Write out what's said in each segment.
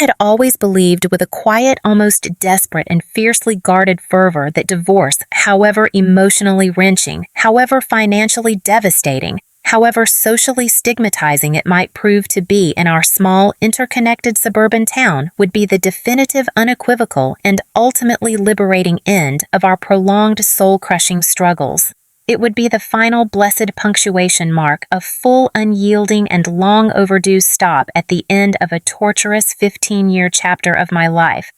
had always believed with a quiet, almost desperate and fiercely guarded fervor that divorce, however emotionally wrenching, however financially devastating, however socially stigmatizing it might prove to be in our small, interconnected suburban town, would be the definitive, unequivocal, and ultimately liberating end of our prolonged soul-crushing struggles. It would be the final blessed punctuation mark, a full, unyielding, and long overdue stop at the end of a torturous 15-year chapter of my life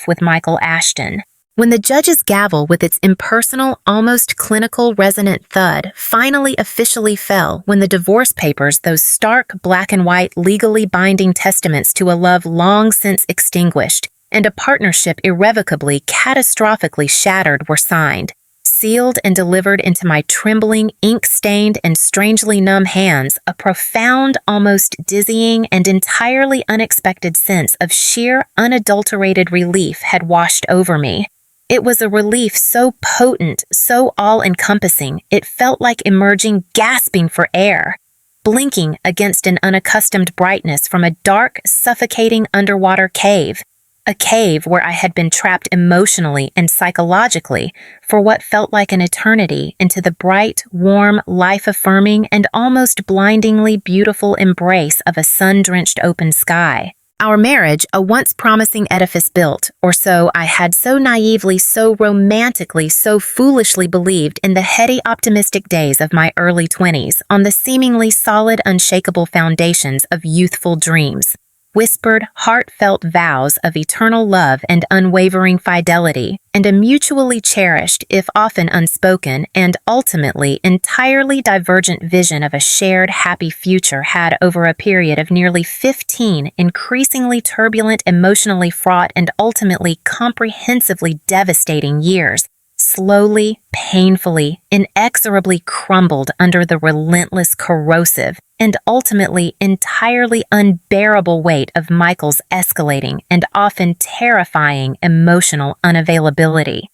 with Michael Ashton. When the judge's gavel with its impersonal, almost clinical resonant thud finally officially fell, when the divorce papers, those stark black and white legally binding testaments to a love long since extinguished, and a partnership irrevocably, catastrophically shattered, were signed, sealed and delivered into my trembling, ink-stained, and strangely numb hands, a profound, almost dizzying, and entirely unexpected sense of sheer, unadulterated relief had washed over me. It was a relief so potent, so all-encompassing, it felt like emerging, gasping for air, blinking against an unaccustomed brightness from a dark, suffocating underwater cave. A cave where I had been trapped emotionally and psychologically for what felt like an eternity into the bright, warm, life-affirming, and almost blindingly beautiful embrace of a sun-drenched open sky. Our marriage, a once promising edifice built, or so I had so naively, so romantically, so foolishly believed in the heady, optimistic days of my early 20s, on the seemingly solid, unshakable foundations of youthful dreams. Whispered, heartfelt vows of eternal love and unwavering fidelity, and a mutually cherished, if often unspoken, and ultimately entirely divergent vision of a shared happy future had, over a period of nearly 15 increasingly turbulent, emotionally fraught, and ultimately comprehensively devastating years, slowly, painfully, inexorably crumbled under the relentless, corrosive, and ultimately entirely unbearable weight of Michael's escalating and often terrifying emotional unavailability.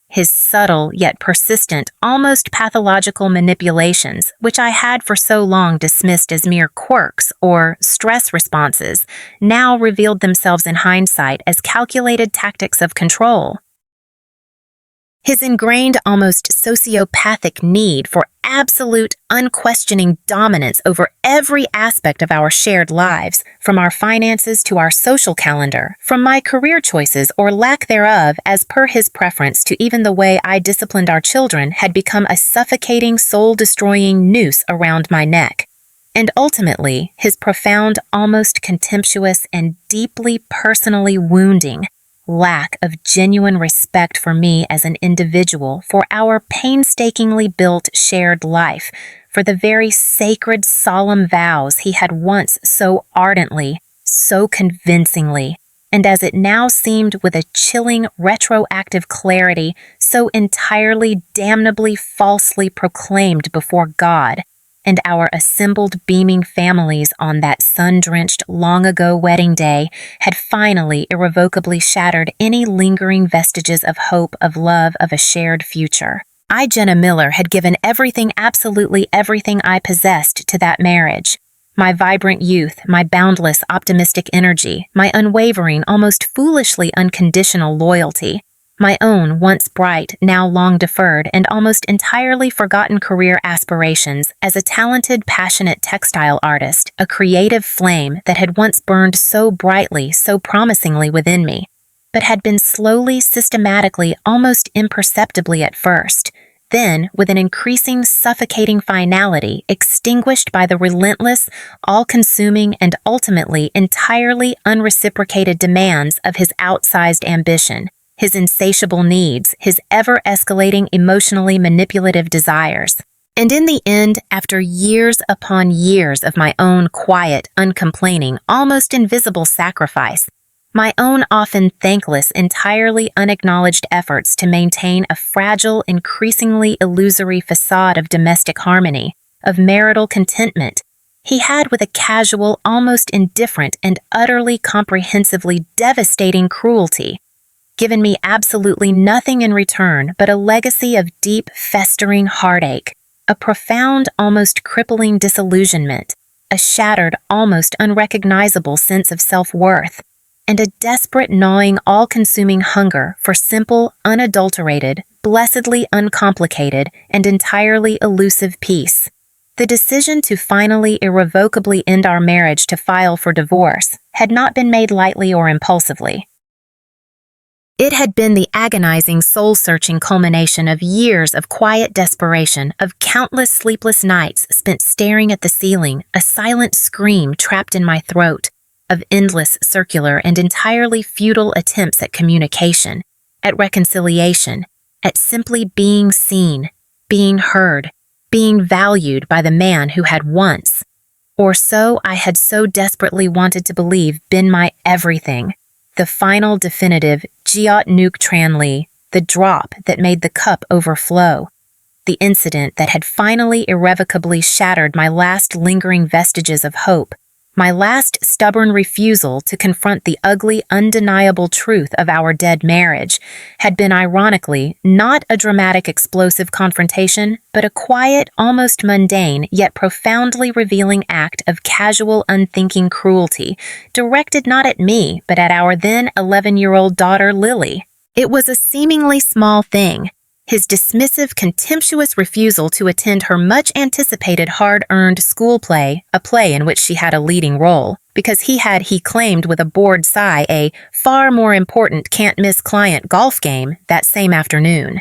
His subtle yet persistent, almost pathological manipulations, which I had for so long dismissed as mere quirks or stress responses, now revealed themselves in hindsight as calculated tactics of control. His ingrained, almost sociopathic need for absolute, unquestioning dominance over every aspect of our shared lives, from our finances to our social calendar, from my career choices or lack thereof as per his preference to even the way I disciplined our children, had become a suffocating, soul-destroying noose around my neck. And ultimately, his profound, almost contemptuous, and deeply personally wounding lack of genuine respect for me as an individual, for our painstakingly built shared life, for the very sacred, solemn vows he had once so ardently, so convincingly, and as it now seemed with a chilling, retroactive clarity, so entirely, damnably falsely proclaimed before God and our assembled beaming families on that sun-drenched, long-ago wedding day, had finally irrevocably shattered any lingering vestiges of hope, of love, of a shared future. I, Jenna Miller, had given everything, absolutely everything I possessed to that marriage. My vibrant youth, my boundless, optimistic energy, my unwavering, almost foolishly unconditional loyalty, my own once bright, now long deferred, and almost entirely forgotten career aspirations as a talented, passionate textile artist, a creative flame that had once burned so brightly, so promisingly within me, but had been slowly, systematically, almost imperceptibly at first, then, with an increasing, suffocating finality, extinguished by the relentless, all-consuming, and ultimately entirely unreciprocated demands of his outsized ambition, his insatiable needs, his ever-escalating emotionally manipulative desires. And in the end, after years upon years of my own quiet, uncomplaining, almost invisible sacrifice, my own often thankless, entirely unacknowledged efforts to maintain a fragile, increasingly illusory facade of domestic harmony, of marital contentment, he had, with a casual, almost indifferent, and utterly comprehensively devastating cruelty, given me absolutely nothing in return but a legacy of deep, festering heartache, a profound, almost crippling disillusionment, a shattered, almost unrecognizable sense of self-worth, and a desperate, gnawing, all-consuming hunger for simple, unadulterated, blessedly uncomplicated, and entirely elusive peace. The decision to finally irrevocably end our marriage to file for divorce had not been made lightly or impulsively. It had been the agonizing, soul-searching culmination of years of quiet desperation, of countless sleepless nights spent staring at the ceiling, a silent scream trapped in my throat, of endless, circular, and entirely futile attempts at communication, at reconciliation, at simply being seen, being heard, being valued by the man who had once, or so I had so desperately wanted to believe, been my everything. The final definitive Giot Nuke Tranli, the drop that made the cup overflow. The incident that had finally irrevocably shattered my last lingering vestiges of hope, my last stubborn refusal to confront the ugly, undeniable truth of our dead marriage, had been ironically not a dramatic, explosive confrontation, but a quiet, almost mundane, yet profoundly revealing act of casual, unthinking cruelty, directed not at me, but at our then 11-year-old daughter, Lily. It was a seemingly small thing. His dismissive, contemptuous refusal to attend her much-anticipated hard-earned school play, a play in which she had a leading role, because he claimed with a bored sigh, a far more important can't-miss client golf game that same afternoon.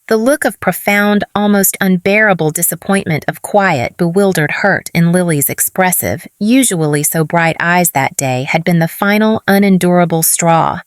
The look of profound, almost unbearable disappointment of quiet, bewildered hurt in Lily's expressive, usually so bright eyes that day had been the final, unendurable straw.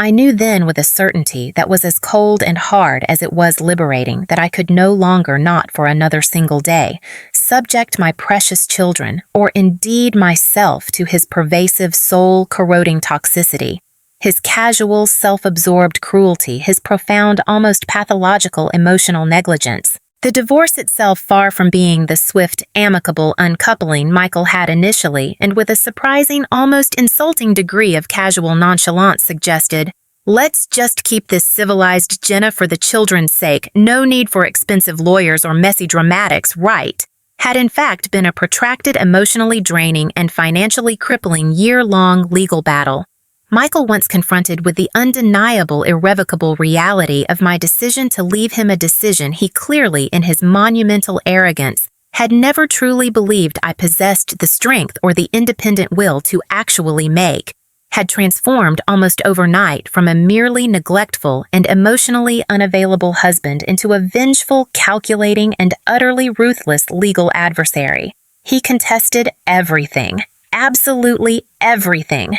I knew then with a certainty that was as cold and hard as it was liberating that I could no longer, not for another single day, subject my precious children, or indeed myself, to his pervasive, soul-corroding toxicity, his casual, self-absorbed cruelty, his profound, almost pathological emotional negligence. The divorce itself, far from being the swift, amicable uncoupling Michael had initially, and with a surprising, almost insulting degree of casual nonchalance suggested, "Let's just keep this civilized Jenna for the children's sake, no need for expensive lawyers or messy dramatics, right?" had in fact been a protracted, emotionally draining, and financially crippling year-long legal battle. Michael, once confronted with the undeniable, irrevocable reality of my decision to leave him a decision he clearly, in his monumental arrogance, had never truly believed I possessed the strength or the independent will to actually make, had transformed almost overnight from a merely neglectful and emotionally unavailable husband into a vengeful, calculating, and utterly ruthless legal adversary. He contested everything. Absolutely everything.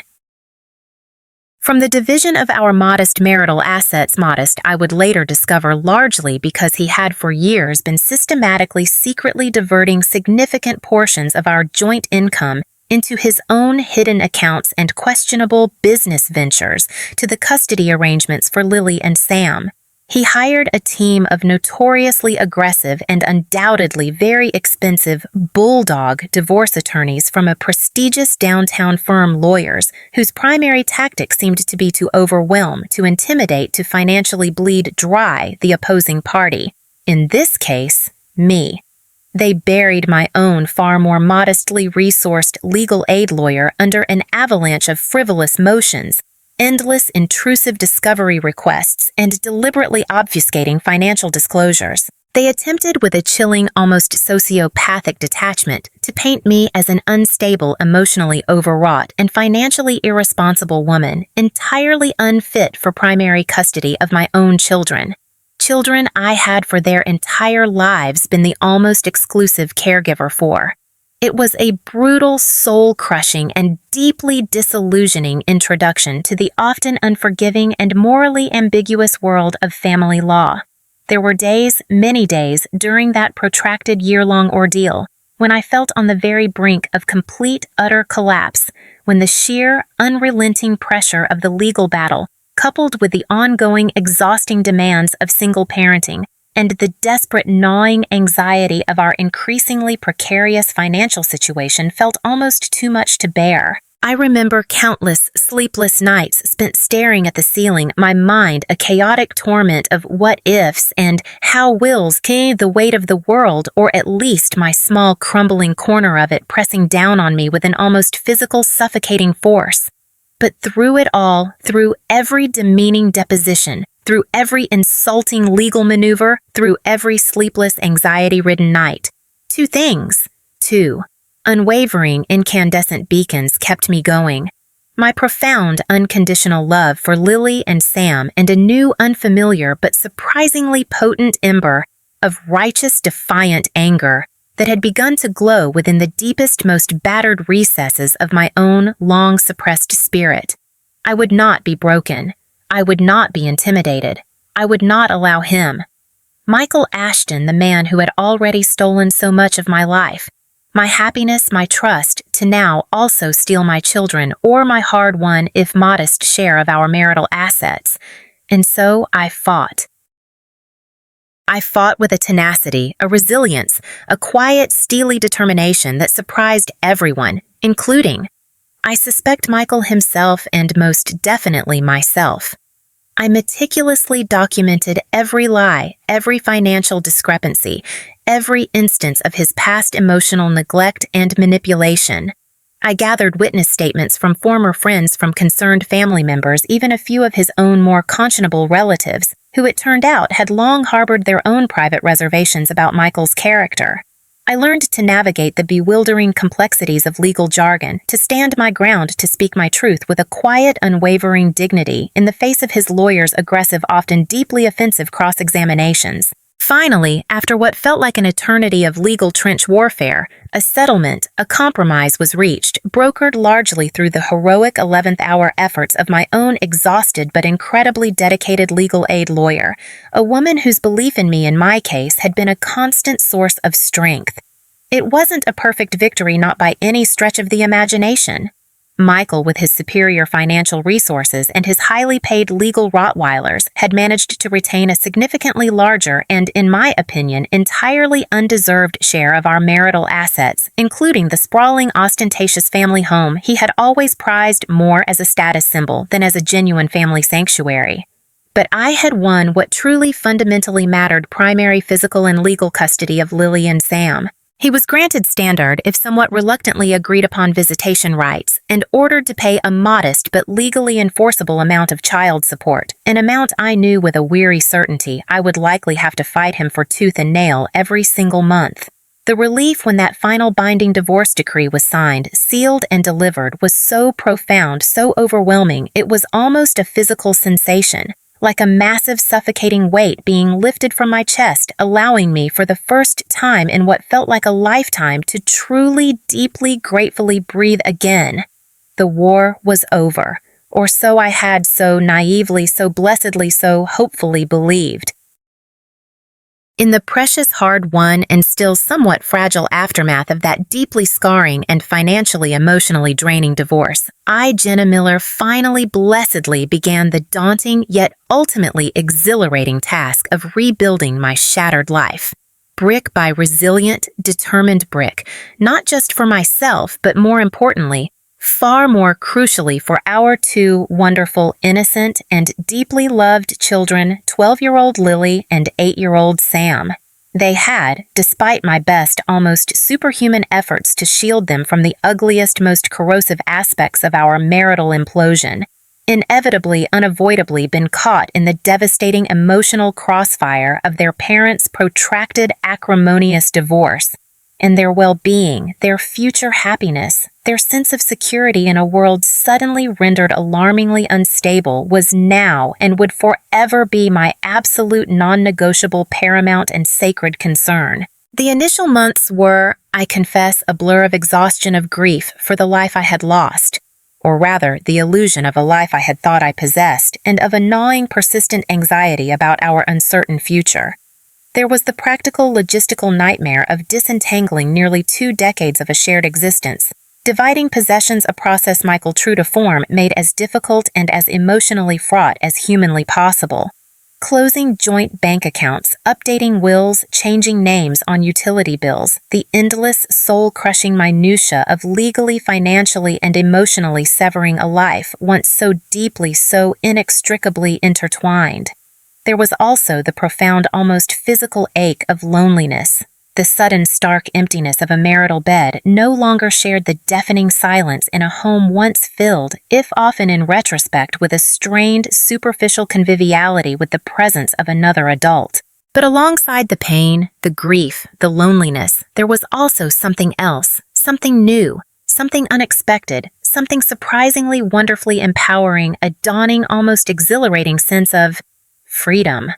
From the division of our modest marital assets, modest I would later discover largely because he had for years been systematically, secretly diverting significant portions of our joint income into his own hidden accounts and questionable business ventures, to the custody arrangements for Lily and Sam. He hired a team of notoriously aggressive and undoubtedly very expensive bulldog divorce attorneys from a prestigious downtown firm, lawyers, whose primary tactic seemed to be to overwhelm, to intimidate, to financially bleed dry the opposing party. In this case, me. They buried my own far more modestly resourced legal aid lawyer under an avalanche of frivolous motions, endless intrusive discovery requests, and deliberately obfuscating financial disclosures. They attempted with a chilling, almost sociopathic detachment to paint me as an unstable, emotionally overwrought, and financially irresponsible woman, entirely unfit for primary custody of my own children. Children I had for their entire lives been the almost exclusive caregiver for. It was a brutal, soul-crushing, and deeply disillusioning introduction to the often unforgiving and morally ambiguous world of family law. There were days, many days, during that protracted year-long ordeal, when I felt on the very brink of complete, utter collapse, when the sheer, unrelenting pressure of the legal battle, coupled with the ongoing, exhausting demands of single parenting, and the desperate, gnawing anxiety of our increasingly precarious financial situation, felt almost too much to bear. I remember countless sleepless nights spent staring at the ceiling, my mind a chaotic torment of what-ifs and how-wills, the weight of the world, or at least my small crumbling corner of it, pressing down on me with an almost physical, suffocating force. But through it all, through every demeaning deposition, through every insulting legal maneuver, through every sleepless, anxiety-ridden night, two unwavering, incandescent beacons kept me going. My profound, unconditional love for Lily and Sam, and a new, unfamiliar, but surprisingly potent ember of righteous, defiant anger that had begun to glow within the deepest, most battered recesses of my own long-suppressed spirit. I would not be broken. I would not be intimidated. I would not allow him. Michael Ashton, the man who had already stolen so much of my life, my happiness, my trust, to now also steal my children or my hard-won, if modest, share of our marital assets. And so I fought. I fought with a tenacity, a resilience, a quiet, steely determination that surprised everyone, including, I suspect, Michael himself and most definitely myself. I meticulously documented every lie, every financial discrepancy, every instance of his past emotional neglect and manipulation. I gathered witness statements from former friends, from concerned family members, even a few of his own more conscionable relatives, who it turned out had long harbored their own private reservations about Michael's character. I learned to navigate the bewildering complexities of legal jargon, to stand my ground, to speak my truth with a quiet, unwavering dignity in the face of his lawyer's aggressive, often deeply offensive cross-examinations. Finally, after what felt like an eternity of legal trench warfare, a settlement, a compromise was reached, brokered largely through the heroic 11th-hour efforts of my own exhausted but incredibly dedicated legal aid lawyer, a woman whose belief in me in my case had been a constant source of strength. It wasn't a perfect victory, not by any stretch of the imagination. Michael, with his superior financial resources and his highly paid legal Rottweilers, had managed to retain a significantly larger and, in my opinion, entirely undeserved share of our marital assets, including the sprawling, ostentatious family home he had always prized more as a status symbol than as a genuine family sanctuary. But I had won what truly fundamentally mattered: primary physical and legal custody of Lily and Sam. He was granted standard, if somewhat reluctantly agreed upon, visitation rights, and ordered to pay a modest but legally enforceable amount of child support, an amount I knew with a weary certainty I would likely have to fight him for tooth and nail every single month. The relief when that final binding divorce decree was signed, sealed, and delivered was so profound, so overwhelming, it was almost a physical sensation, like a massive suffocating weight being lifted from my chest, allowing me for the first time in what felt like a lifetime to truly, deeply, gratefully breathe again. The war was over, or so I had so naively, so blessedly, so hopefully believed. In the precious, hard-won, and still somewhat fragile aftermath of that deeply scarring and financially, emotionally draining divorce, I, Jenna Miller, finally, blessedly began the daunting yet ultimately exhilarating task of rebuilding my shattered life. Brick by resilient, determined brick, not just for myself, but more importantly, far more crucially for our two wonderful, innocent, and deeply loved children, 12-year-old Lily and 8-year-old Sam. They had, despite my best, almost superhuman efforts to shield them from the ugliest, most corrosive aspects of our marital implosion, inevitably, unavoidably been caught in the devastating emotional crossfire of their parents' protracted, acrimonious divorce. And their well-being, their future happiness, their sense of security in a world suddenly rendered alarmingly unstable was now and would forever be my absolute non-negotiable, paramount, and sacred concern. The initial months were, I confess, a blur of exhaustion, of grief for the life I had lost, or rather, the illusion of a life I had thought I possessed, and of a gnawing, persistent anxiety about our uncertain future. There was the practical, logistical nightmare of disentangling nearly 2 decades of a shared existence, dividing possessions, a process Michael, true to form, made as difficult and as emotionally fraught as humanly possible. Closing joint bank accounts, updating wills, changing names on utility bills, the endless, soul-crushing minutiae of legally, financially, and emotionally severing a life once so deeply, so inextricably intertwined. There was also the profound, almost physical ache of loneliness, the The sudden stark emptiness of a marital bed no longer shared the deafening silence in a home once filled, if often in retrospect, with a strained, superficial conviviality with the presence of another adult. But alongside the pain, the grief, the loneliness, there was also something else, something new, something unexpected, something surprisingly wonderfully empowering, a dawning, almost exhilarating sense of freedom.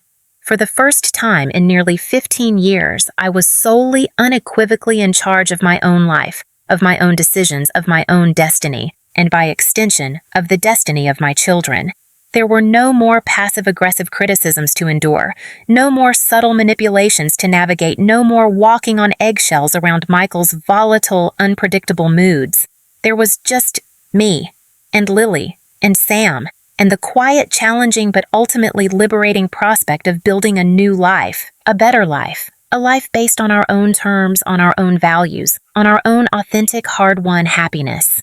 For the first time in nearly 15 years, I was solely, unequivocally in charge of my own life, of my own decisions, of my own destiny, and by extension, of the destiny of my children. There were no more passive-aggressive criticisms to endure, no more subtle manipulations to navigate, no more walking on eggshells around Michael's volatile, unpredictable moods. There was just me, and Lily, and Sam, and the quiet, challenging but ultimately liberating prospect of building a new life, a better life, a life based on our own terms, on our own values, on our own authentic, hard-won happiness.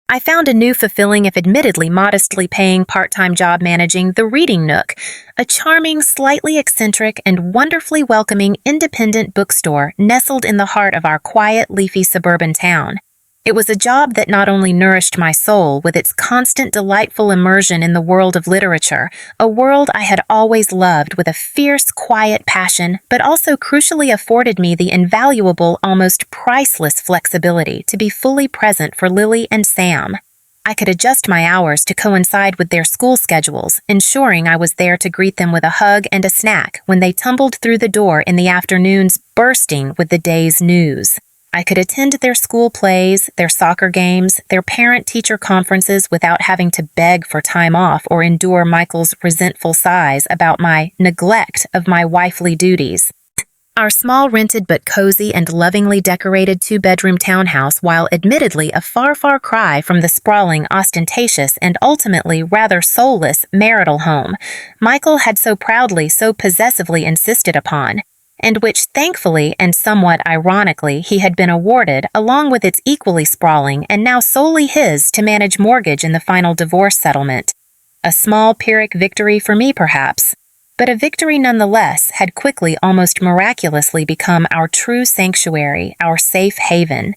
I found a new fulfilling, if admittedly modestly paying part-time job managing The Reading Nook, a charming, slightly eccentric, and wonderfully welcoming independent bookstore nestled in the heart of our quiet, leafy suburban town. It was a job that not only nourished my soul with its constant delightful immersion in the world of literature, a world I had always loved with a fierce, quiet passion, but also crucially afforded me the invaluable, almost priceless flexibility to be fully present for Lily and Sam. I could adjust my hours to coincide with their school schedules, ensuring I was there to greet them with a hug and a snack when they tumbled through the door in the afternoons, bursting with the day's news. I could attend their school plays, their soccer games, their parent-teacher conferences without having to beg for time off or endure Michael's resentful sighs about my neglect of my wifely duties. Our small, rented but cozy and lovingly decorated two-bedroom townhouse, while admittedly a far, far cry from the sprawling, ostentatious, and ultimately rather soulless marital home Michael had so proudly, so possessively insisted upon, and which thankfully and somewhat ironically he had been awarded, along with its equally sprawling and now solely his to manage mortgage in the final divorce settlement. A small Pyrrhic victory for me, perhaps, but a victory nonetheless had quickly, almost miraculously become our true sanctuary, our safe haven.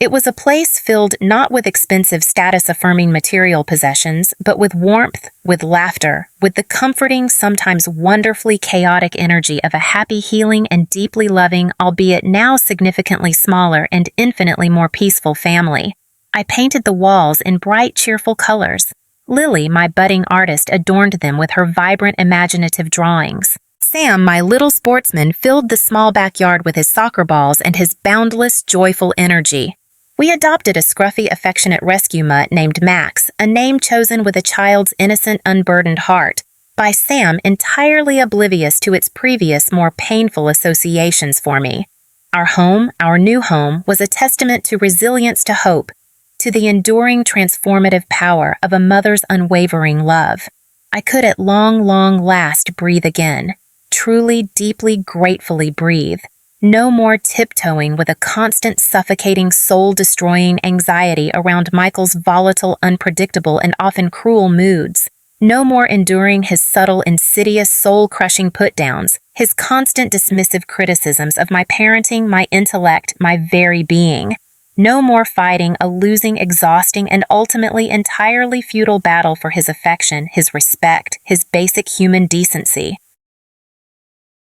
It was a place filled not with expensive status-affirming material possessions, but with warmth, with laughter, with the comforting, sometimes wonderfully chaotic energy of a happy, healing, and deeply loving, albeit now significantly smaller and infinitely more peaceful family. I painted the walls in bright, cheerful colors. Lily, my budding artist, adorned them with her vibrant, imaginative drawings. Sam, my little sportsman, filled the small backyard with his soccer balls and his boundless, joyful energy. We adopted a scruffy, affectionate rescue mutt named Max, a name chosen with a child's innocent, unburdened heart, by Sam entirely oblivious to its previous, more painful associations for me. Our home, our new home, was a testament to resilience, to hope, to the enduring, transformative power of a mother's unwavering love. I could at long, long last breathe again, truly, deeply, gratefully breathe. No more tiptoeing with a constant, suffocating, soul-destroying anxiety around Michael's volatile, unpredictable, and often cruel moods. No more enduring his subtle, insidious, soul-crushing put-downs, his constant dismissive criticisms of my parenting, my intellect, my very being. No more fighting a losing, exhausting, and ultimately entirely futile battle for his affection, his respect, his basic human decency.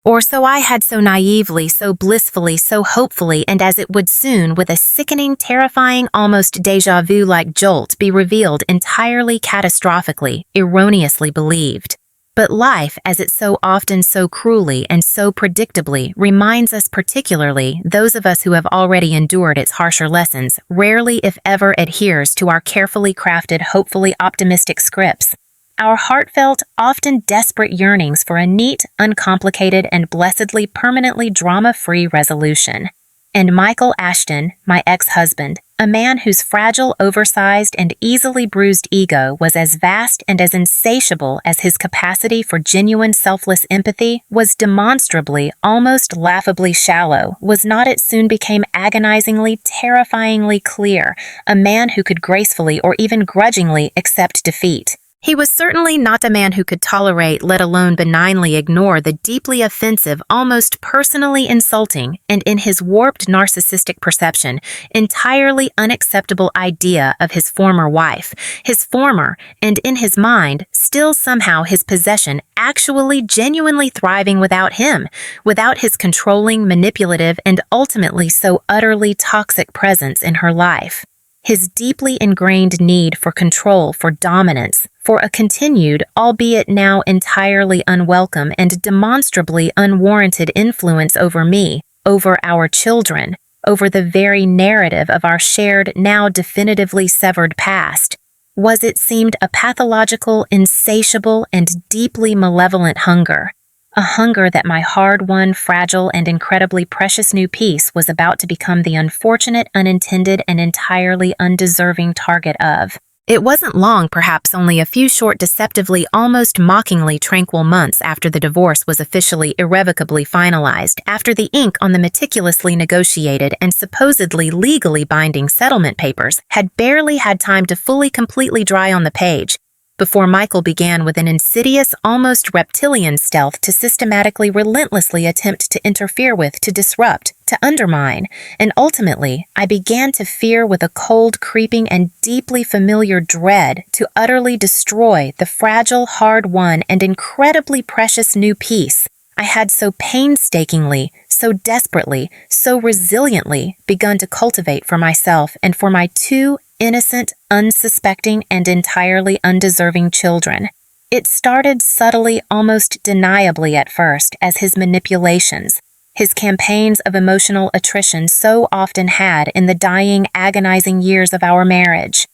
Or so I had so naively, so blissfully, so hopefully, and as it would soon, with a sickening, terrifying, almost déjà vu-like jolt, be revealed entirely catastrophically, erroneously believed. But life, as it so often, so cruelly, and so predictably, reminds us, particularly those of us who have already endured its harsher lessons, rarely, if ever, adheres to our carefully crafted, hopefully optimistic scripts. Our heartfelt, often desperate yearnings for a neat, uncomplicated, and blessedly permanently drama-free resolution. And Michael Ashton, my ex-husband, a man whose fragile, oversized, and easily bruised ego was as vast and as insatiable as his capacity for genuine selfless empathy, was demonstrably, almost laughably shallow, was not, it soon became agonizingly, terrifyingly clear, a man who could gracefully or even grudgingly accept defeat. He was certainly not a man who could tolerate, let alone benignly ignore, the deeply offensive, almost personally insulting, and in his warped narcissistic perception, entirely unacceptable idea of his former wife, his former, and in his mind, still somehow his possession, actually genuinely thriving without him, without his controlling, manipulative, and ultimately so utterly toxic presence in her life. His deeply ingrained need for control, for dominance, for a continued, albeit now entirely unwelcome and demonstrably unwarranted influence over me, over our children, over the very narrative of our shared, now definitively severed past, was, it seemed, a pathological, insatiable, and deeply malevolent hunger. A hunger that my hard-won, fragile, and incredibly precious new piece was about to become the unfortunate, unintended, and entirely undeserving target of. It wasn't long, perhaps only a few short, deceptively, almost mockingly tranquil months after the divorce was officially irrevocably finalized, after the ink on the meticulously negotiated and supposedly legally binding settlement papers had barely had time to fully completely dry on the page, before Michael began with an insidious, almost reptilian stealth to systematically, relentlessly attempt to interfere with, to disrupt, to undermine, and ultimately, I began to fear with a cold, creeping, and deeply familiar dread to utterly destroy the fragile, hard-won, and incredibly precious new piece I had so painstakingly, so desperately, so resiliently begun to cultivate for myself and for my two innocent, unsuspecting, and entirely undeserving children. It started subtly, almost deniably at first, as his manipulations, his campaigns of emotional attrition so often had in the dying, agonizing years of our marriage.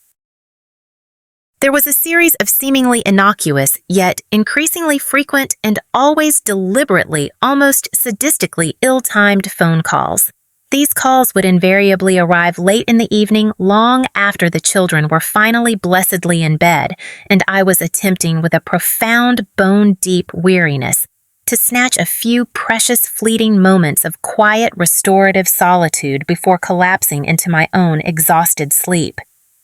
There was a series of seemingly innocuous, yet increasingly frequent and always deliberately, almost sadistically ill-timed phone calls. These calls would invariably arrive late in the evening, long after the children were finally blessedly in bed, and I was attempting with a profound, bone-deep weariness to snatch a few precious fleeting moments of quiet, restorative solitude before collapsing into my own exhausted sleep.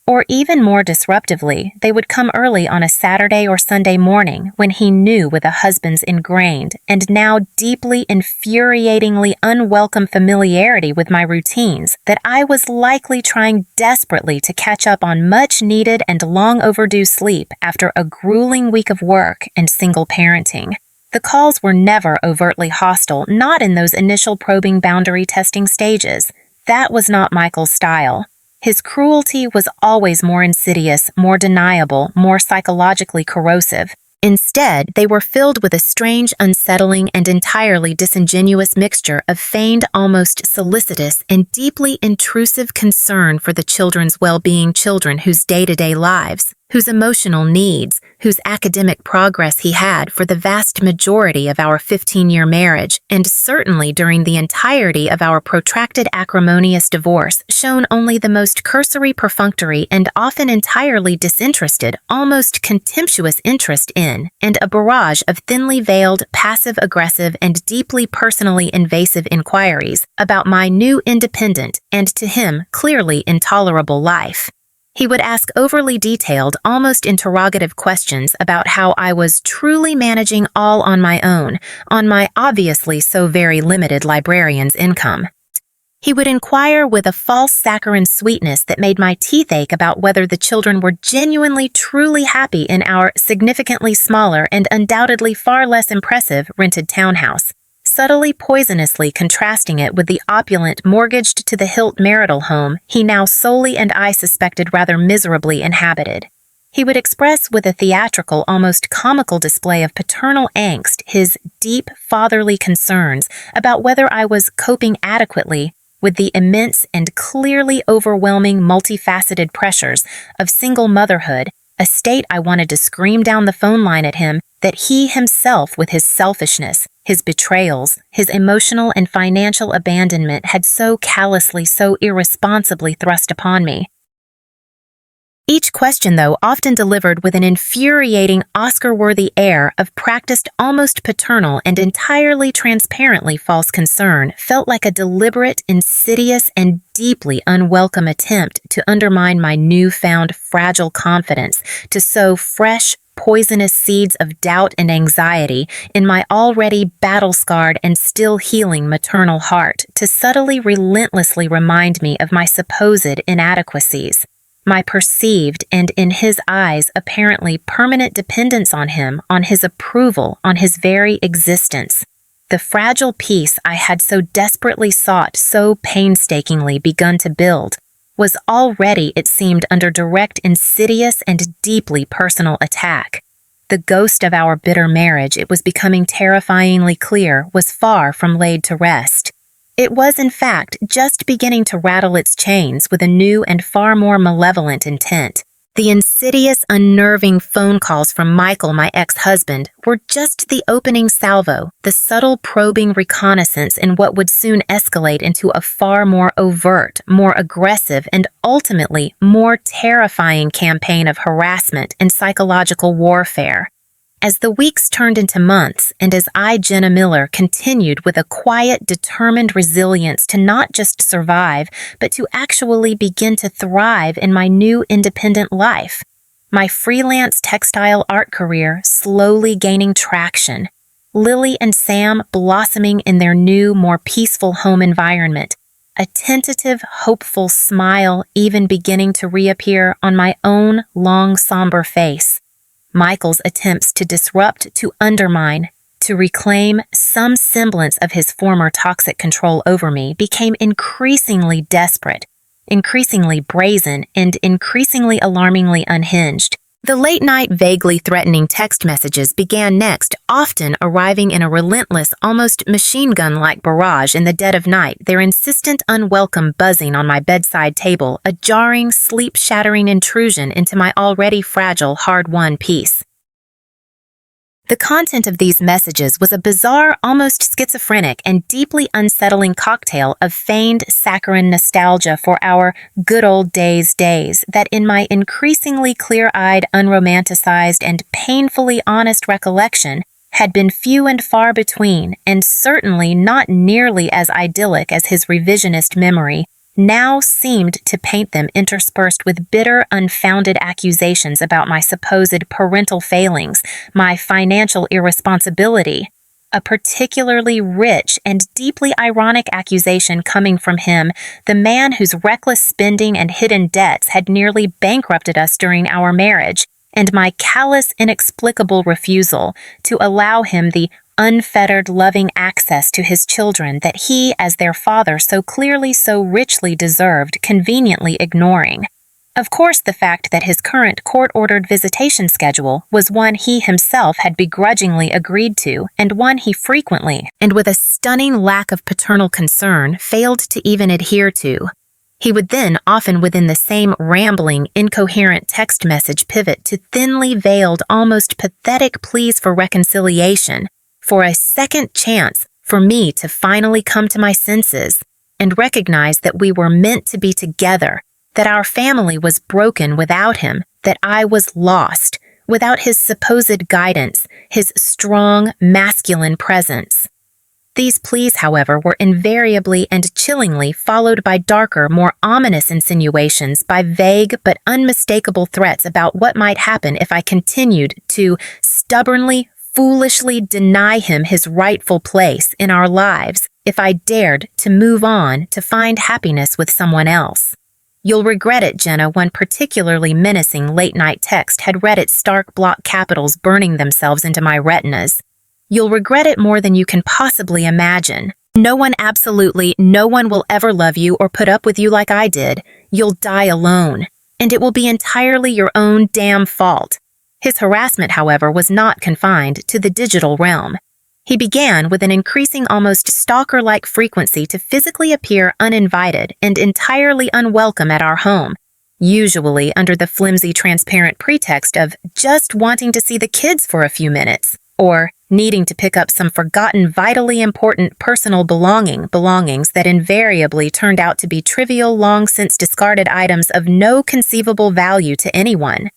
Or even more disruptively, they would come early on a Saturday or Sunday morning when he knew with a husband's ingrained and now deeply infuriatingly unwelcome familiarity with my routines that I was likely trying desperately to catch up on much-needed and long-overdue sleep after a grueling week of work and single parenting. The calls were never overtly hostile, not in those initial probing boundary testing stages. That was not Michael's style. His cruelty was always more insidious, more deniable, more psychologically corrosive. Instead, they were filled with a strange, unsettling, and entirely disingenuous mixture of feigned, almost solicitous, and deeply intrusive concern for the children's well-being, children whose day-to-day lives, whose emotional needs, whose academic progress he had for the vast majority of our 15-year marriage, and certainly during the entirety of our protracted acrimonious divorce, shown only the most cursory, perfunctory, and often entirely disinterested, almost contemptuous interest in, and a barrage of thinly veiled, passive-aggressive, and deeply personally invasive inquiries about my new independent, and to him clearly intolerable life. He would ask overly detailed, almost interrogative questions about how I was truly managing all on my own, on my obviously so very limited librarian's income. He would inquire with a false saccharine sweetness that made my teeth ache about whether the children were genuinely, truly happy in our significantly smaller and undoubtedly far less impressive rented townhouse, subtly poisonously contrasting it with the opulent, mortgaged-to-the-hilt marital home he now solely and I suspected rather miserably inhabited. He would express with a theatrical, almost comical display of paternal angst his deep fatherly concerns about whether I was coping adequately with the immense and clearly overwhelming multifaceted pressures of single motherhood, a state I wanted to scream down the phone line at him that he himself, with his selfishness, his betrayals, his emotional and financial abandonment, had so callously, so irresponsibly thrust upon me. Each question, though, often delivered with an infuriating, Oscar-worthy air of practiced, almost paternal and entirely transparently false concern, felt like a deliberate, insidious, and deeply unwelcome attempt to undermine my newfound fragile confidence, to sow fresh, poisonous seeds of doubt and anxiety in my already battle-scarred and still healing maternal heart to subtly, relentlessly remind me of my supposed inadequacies, my perceived and, in his eyes, apparently permanent dependence on him, on his approval, on his very existence. The fragile peace I had so desperately sought, so painstakingly begun to build, was already, it seemed, under direct, insidious, and deeply personal attack. The ghost of our bitter marriage, it was becoming terrifyingly clear, was far from laid to rest. It was, in fact, just beginning to rattle its chains with a new and far more malevolent intent. The insidious, unnerving phone calls from Michael, my ex-husband, were just the opening salvo, the subtle probing reconnaissance in what would soon escalate into a far more overt, more aggressive, and ultimately more terrifying campaign of harassment and psychological warfare. As the weeks turned into months, and as I, Jenna Miller, continued with a quiet, determined resilience to not just survive, but to actually begin to thrive in my new independent life, my freelance textile art career slowly gaining traction, Lily and Sam blossoming in their new, more peaceful home environment, a tentative, hopeful smile even beginning to reappear on my own long, somber face. Michael's attempts to disrupt, to undermine, to reclaim some semblance of his former toxic control over me became increasingly desperate, increasingly brazen, and increasingly alarmingly unhinged. The late-night, vaguely threatening text messages began next, often arriving in a relentless, almost machine gun-like barrage in the dead of night, their insistent, unwelcome buzzing on my bedside table, a jarring, sleep-shattering intrusion into my already fragile, hard-won peace. The content of these messages was a bizarre, almost schizophrenic, and deeply unsettling cocktail of feigned saccharine nostalgia for our good old days that, in my increasingly clear-eyed, unromanticized, and painfully honest recollection, had been few and far between, and certainly not nearly as idyllic as his revisionist memory, now seemed to paint them interspersed with bitter, unfounded accusations about my supposed parental failings, my financial irresponsibility, a particularly rich and deeply ironic accusation coming from him, the man whose reckless spending and hidden debts had nearly bankrupted us during our marriage, and my callous, inexplicable refusal to allow him the unfettered, loving access to his children that he, as their father, so clearly, so richly deserved, conveniently ignoring. Of course, the fact that his current court-ordered visitation schedule was one he himself had begrudgingly agreed to, and one he frequently, and with a stunning lack of paternal concern, failed to even adhere to. He would then, often within the same rambling, incoherent text message, pivot to thinly veiled, almost pathetic pleas for reconciliation, for a second chance for me to finally come to my senses and recognize that we were meant to be together, that our family was broken without him, that I was lost without his supposed guidance, his strong, masculine presence. These pleas, however, were invariably and chillingly followed by darker, more ominous insinuations, by vague but unmistakable threats about what might happen if I continued to stubbornly, foolishly deny him his rightful place in our lives, if I dared to move on to find happiness with someone else. You'll regret it, Jenna, one particularly menacing late-night text had read its stark block capitals burning themselves into my retinas. You'll regret it more than you can possibly imagine. No one, absolutely no one, will ever love you or put up with you like I did. You'll die alone. And it will be entirely your own damn fault. His harassment, however, was not confined to the digital realm. He began with an increasing, almost stalker-like frequency to physically appear uninvited and entirely unwelcome at our home, usually under the flimsy, transparent pretext of just wanting to see the kids for a few minutes, or needing to pick up some forgotten, vitally important personal belongings that invariably turned out to be trivial, long-since discarded items of no conceivable value to anyone.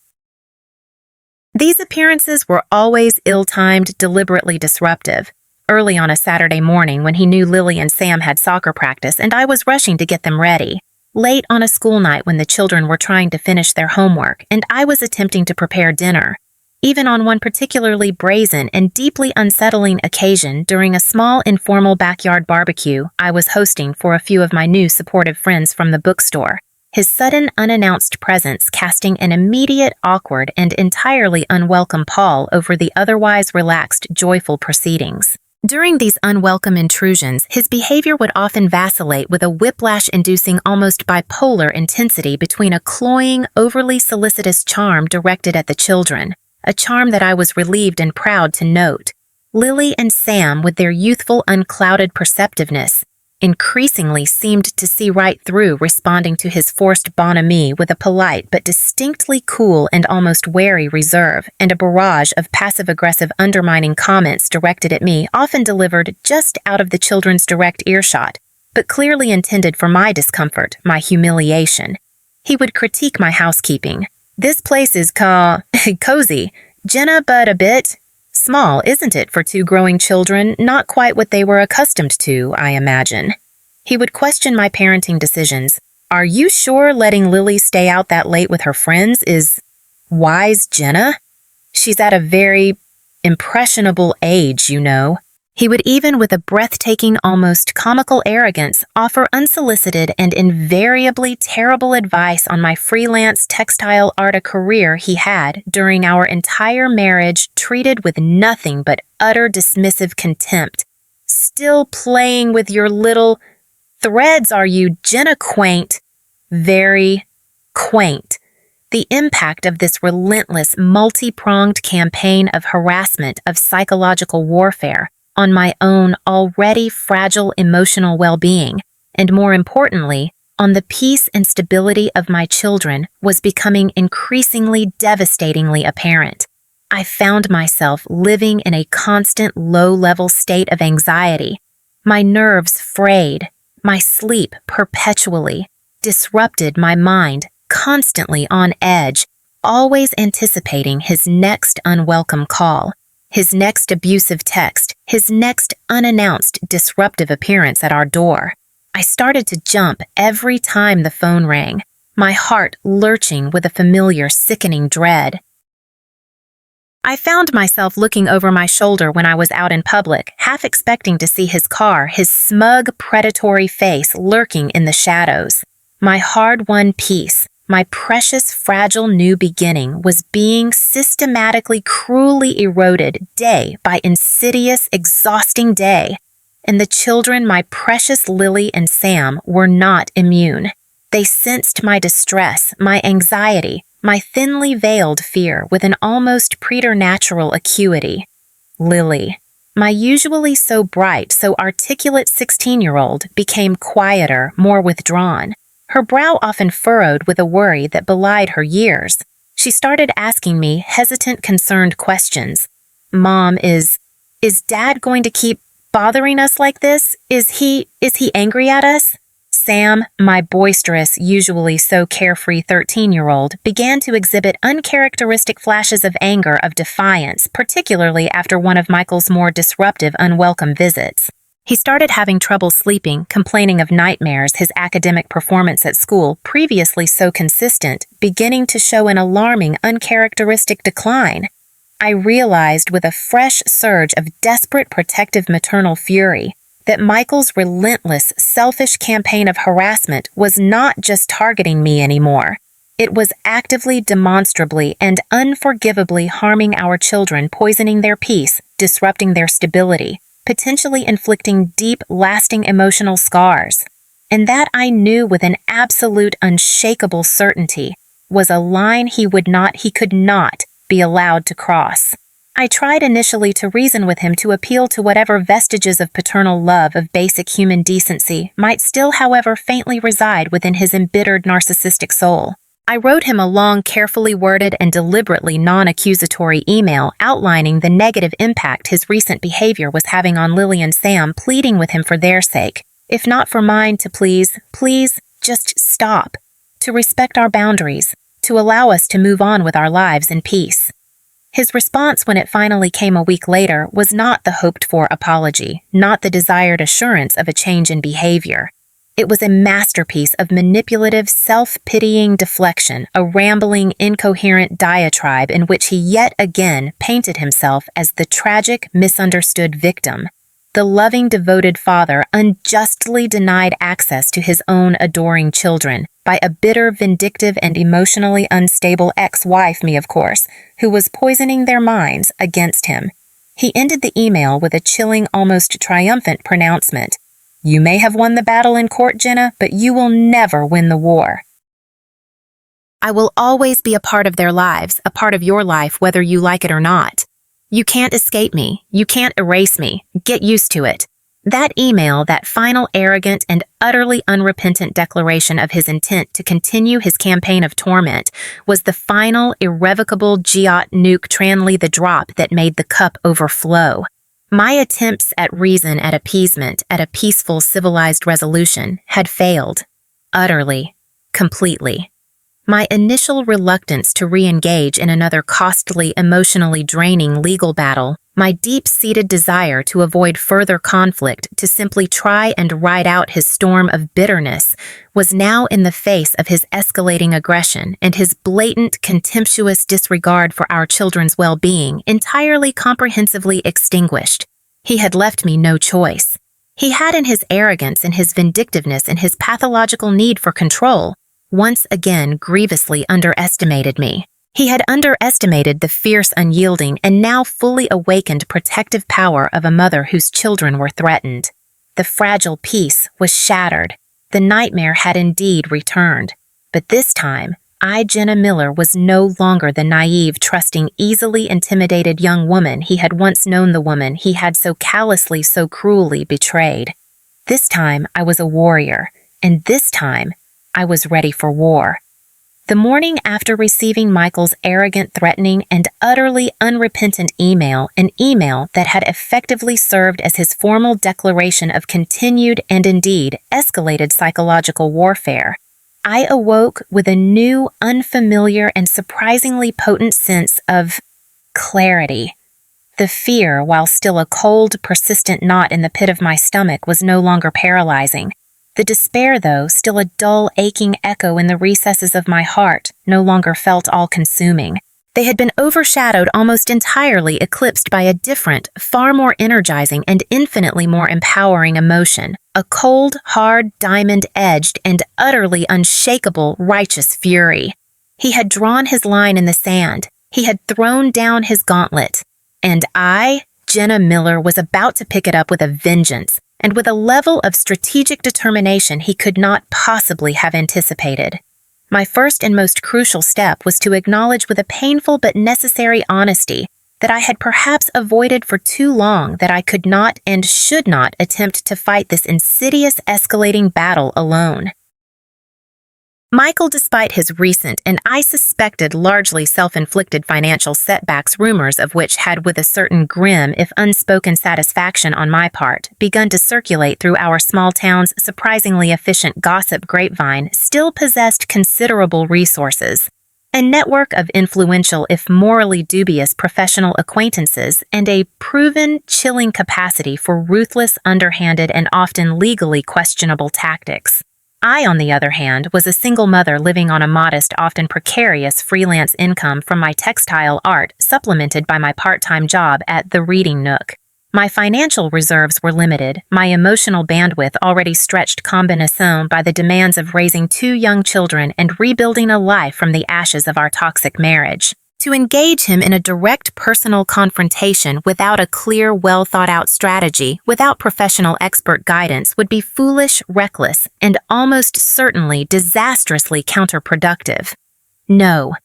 These appearances were always ill-timed, deliberately disruptive. Early on a Saturday morning when he knew Lily and Sam had soccer practice and I was rushing to get them ready. Late on a school night when the children were trying to finish their homework and I was attempting to prepare dinner. even on one particularly brazen and deeply unsettling occasion during a small informal backyard barbecue I was hosting for a few of my new supportive friends from the bookstore. His sudden unannounced presence casting an immediate, awkward, and entirely unwelcome pall over the otherwise relaxed, joyful proceedings. During these unwelcome intrusions, his behavior would often vacillate with a whiplash-inducing, almost bipolar intensity between a cloying, overly solicitous charm directed at the children, a charm that I was relieved and proud to note. Lily and Sam, with their youthful, unclouded perceptiveness, increasingly seemed to see right through responding to his forced bonhomie with a polite but distinctly cool and almost wary reserve, and a barrage of passive-aggressive undermining comments directed at me, often delivered just out of the children's direct earshot, but clearly intended for my discomfort, my humiliation. He would critique my housekeeping. "This place is cozy, Jenna, but a bit small, isn't it, for two growing children? Not quite what they were accustomed to, I imagine." He would question my parenting decisions. "Are you sure letting Lily stay out that late with her friends is wise, Jenna? She's at a very impressionable age, you know." He would even, with a breathtaking, almost comical arrogance, offer unsolicited and invariably terrible advice on my freelance textile art career he had, during our entire marriage, treated with nothing but utter dismissive contempt. "Still playing with your little threads, are you, Jenna? Quaint. Very quaint." The impact of this relentless, multi-pronged campaign of harassment, of psychological warfare, on my own already fragile emotional well-being, and more importantly, on the peace and stability of my children, was becoming increasingly devastatingly apparent. I found myself living in a constant low-level state of anxiety, my nerves frayed, my sleep perpetually disrupted, my mind constantly on edge, always anticipating his next unwelcome call, his next abusive text, his next unannounced disruptive appearance at our door. I started to jump every time the phone rang, my heart lurching with a familiar, sickening dread. I found myself looking over my shoulder when I was out in public, half expecting to see his car, his smug, predatory face lurking in the shadows. My hard-won peace, my precious, fragile new beginning, was being systematically, cruelly eroded day by insidious, exhausting day. And the children, my precious Lily and Sam, were not immune. They sensed my distress, my anxiety, my thinly veiled fear with an almost preternatural acuity. Lily, my usually so bright, so articulate 16-year-old, became quieter, more withdrawn. Her brow often furrowed with a worry that belied her years. She started asking me hesitant, concerned questions. "Mom, is Dad going to keep bothering us like this? Is he angry at us?" Sam, my boisterous, usually so carefree 13-year-old, began to exhibit uncharacteristic flashes of anger, of defiance, particularly after one of Michael's more disruptive, unwelcome visits. He started having trouble sleeping, complaining of nightmares, his academic performance at school, previously so consistent, beginning to show an alarming, uncharacteristic decline. I realized with a fresh surge of desperate protective maternal fury that Michael's relentless, selfish campaign of harassment was not just targeting me anymore. It was actively, demonstrably, and unforgivably harming our children, poisoning their peace, disrupting their stability, potentially inflicting deep, lasting emotional scars. And that, I knew with an absolute, unshakable certainty, was a line he could not be allowed to cross. I tried initially to reason with him, to appeal to whatever vestiges of paternal love, of basic human decency, might still, however, faintly reside within his embittered narcissistic soul. I wrote him a long, carefully worded and deliberately non-accusatory email outlining the negative impact his recent behavior was having on Lily and Sam, pleading with him for their sake, if not for mine, to please just stop, to respect our boundaries, to allow us to move on with our lives in peace. His response, when it finally came a week later, was not the hoped-for apology, not the desired assurance of a change in behavior. It was a masterpiece of manipulative, self-pitying deflection, a rambling, incoherent diatribe in which he yet again painted himself as the tragic, misunderstood victim. The loving, devoted father unjustly denied access to his own adoring children by a bitter, vindictive, and emotionally unstable ex-wife, me of course, who was poisoning their minds against him. He ended the email with a chilling, almost triumphant pronouncement. "You may have won the battle in court, Jenna, but you will never win the war. I will always be a part of their lives, a part of your life, whether you like it or not. You can't escape me. You can't erase me. Get used to it." That email, that final arrogant and utterly unrepentant declaration of his intent to continue his campaign of torment, was the final, irrevocable Giot nuke tranly the drop that made the cup overflow. My attempts at reason, at appeasement, at a peaceful, civilized resolution had failed. Utterly. Completely. My initial reluctance to re-engage in another costly, emotionally draining legal battle, my deep-seated desire to avoid further conflict, to simply try and ride out his storm of bitterness, was now in the face of his escalating aggression and his blatant, contemptuous disregard for our children's well-being entirely comprehensively extinguished. He had left me no choice. He had, in his arrogance, in his vindictiveness, in his pathological need for control, once again grievously underestimated me. He had underestimated the fierce, unyielding, and now fully awakened protective power of a mother whose children were threatened. The fragile peace was shattered. The nightmare had indeed returned. But this time, I, Jenna Miller, was no longer the naive, trusting, easily intimidated young woman he had once known, the woman he had so callously, so cruelly betrayed. This time, I was a warrior, and this time, I was ready for war. The morning after receiving Michael's arrogant, threatening, and utterly unrepentant email, an email that had effectively served as his formal declaration of continued and indeed escalated psychological warfare, I awoke with a new, unfamiliar, and surprisingly potent sense of clarity. The fear, while still a cold, persistent knot in the pit of my stomach, was no longer paralyzing. The despair, though, still a dull, aching echo in the recesses of my heart, no longer felt all-consuming. They had been overshadowed, almost entirely eclipsed by a different, far more energizing and infinitely more empowering emotion, a cold, hard, diamond-edged, and utterly unshakable righteous fury. He had drawn his line in the sand. He had thrown down his gauntlet. And I, Jenna Miller, was about to pick it up with a vengeance, and with a level of strategic determination he could not possibly have anticipated. My first and most crucial step was to acknowledge with a painful but necessary honesty that I had perhaps avoided for too long, that I could not and should not attempt to fight this insidious, escalating battle alone. Michael, despite his recent and I suspected largely self-inflicted financial setbacks, rumors of which had, with a certain grim, if unspoken satisfaction on my part, begun to circulate through our small town's surprisingly efficient gossip grapevine, still possessed considerable resources. A network of influential, if morally dubious, professional acquaintances, and a proven, chilling capacity for ruthless, underhanded, and often legally questionable tactics. I, on the other hand, was a single mother living on a modest, often precarious freelance income from my textile art, supplemented by my part-time job at the Reading Nook. My financial reserves were limited, my emotional bandwidth already stretched combination by the demands of raising 2 young children and rebuilding a life from the ashes of our toxic marriage. To engage him in a direct personal confrontation without a clear, well-thought-out strategy, without professional expert guidance, would be foolish, reckless, and almost certainly disastrously counterproductive. No.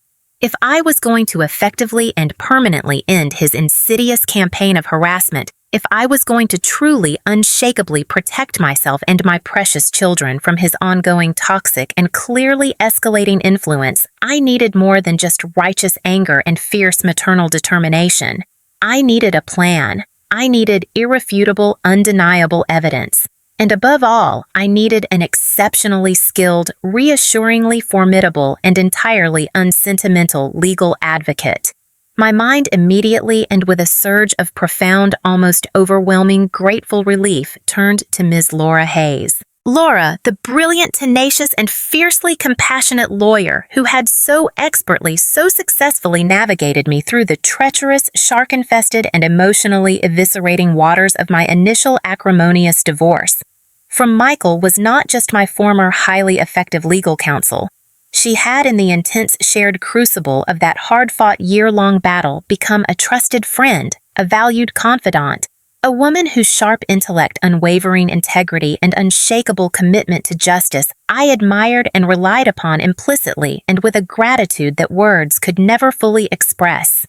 If I was going to effectively and permanently end his insidious campaign of harassment, if I was going to truly, unshakably protect myself and my precious children from his ongoing toxic and clearly escalating influence, I needed more than just righteous anger and fierce maternal determination. I needed a plan. I needed irrefutable, undeniable evidence. And above all, I needed an exceptionally skilled, reassuringly formidable, and entirely unsentimental legal advocate. My mind immediately, and with a surge of profound, almost overwhelming, grateful relief, turned to Ms. Laura Hayes. Laura, the brilliant, tenacious, and fiercely compassionate lawyer who had so expertly, so successfully navigated me through the treacherous, shark-infested, and emotionally eviscerating waters of my initial acrimonious divorce. From Michael was not just my former highly effective legal counsel. She had, in the intense shared crucible of that hard-fought year-long battle, become a trusted friend, a valued confidant, a woman whose sharp intellect, unwavering integrity, and unshakable commitment to justice I admired and relied upon implicitly and with a gratitude that words could never fully express.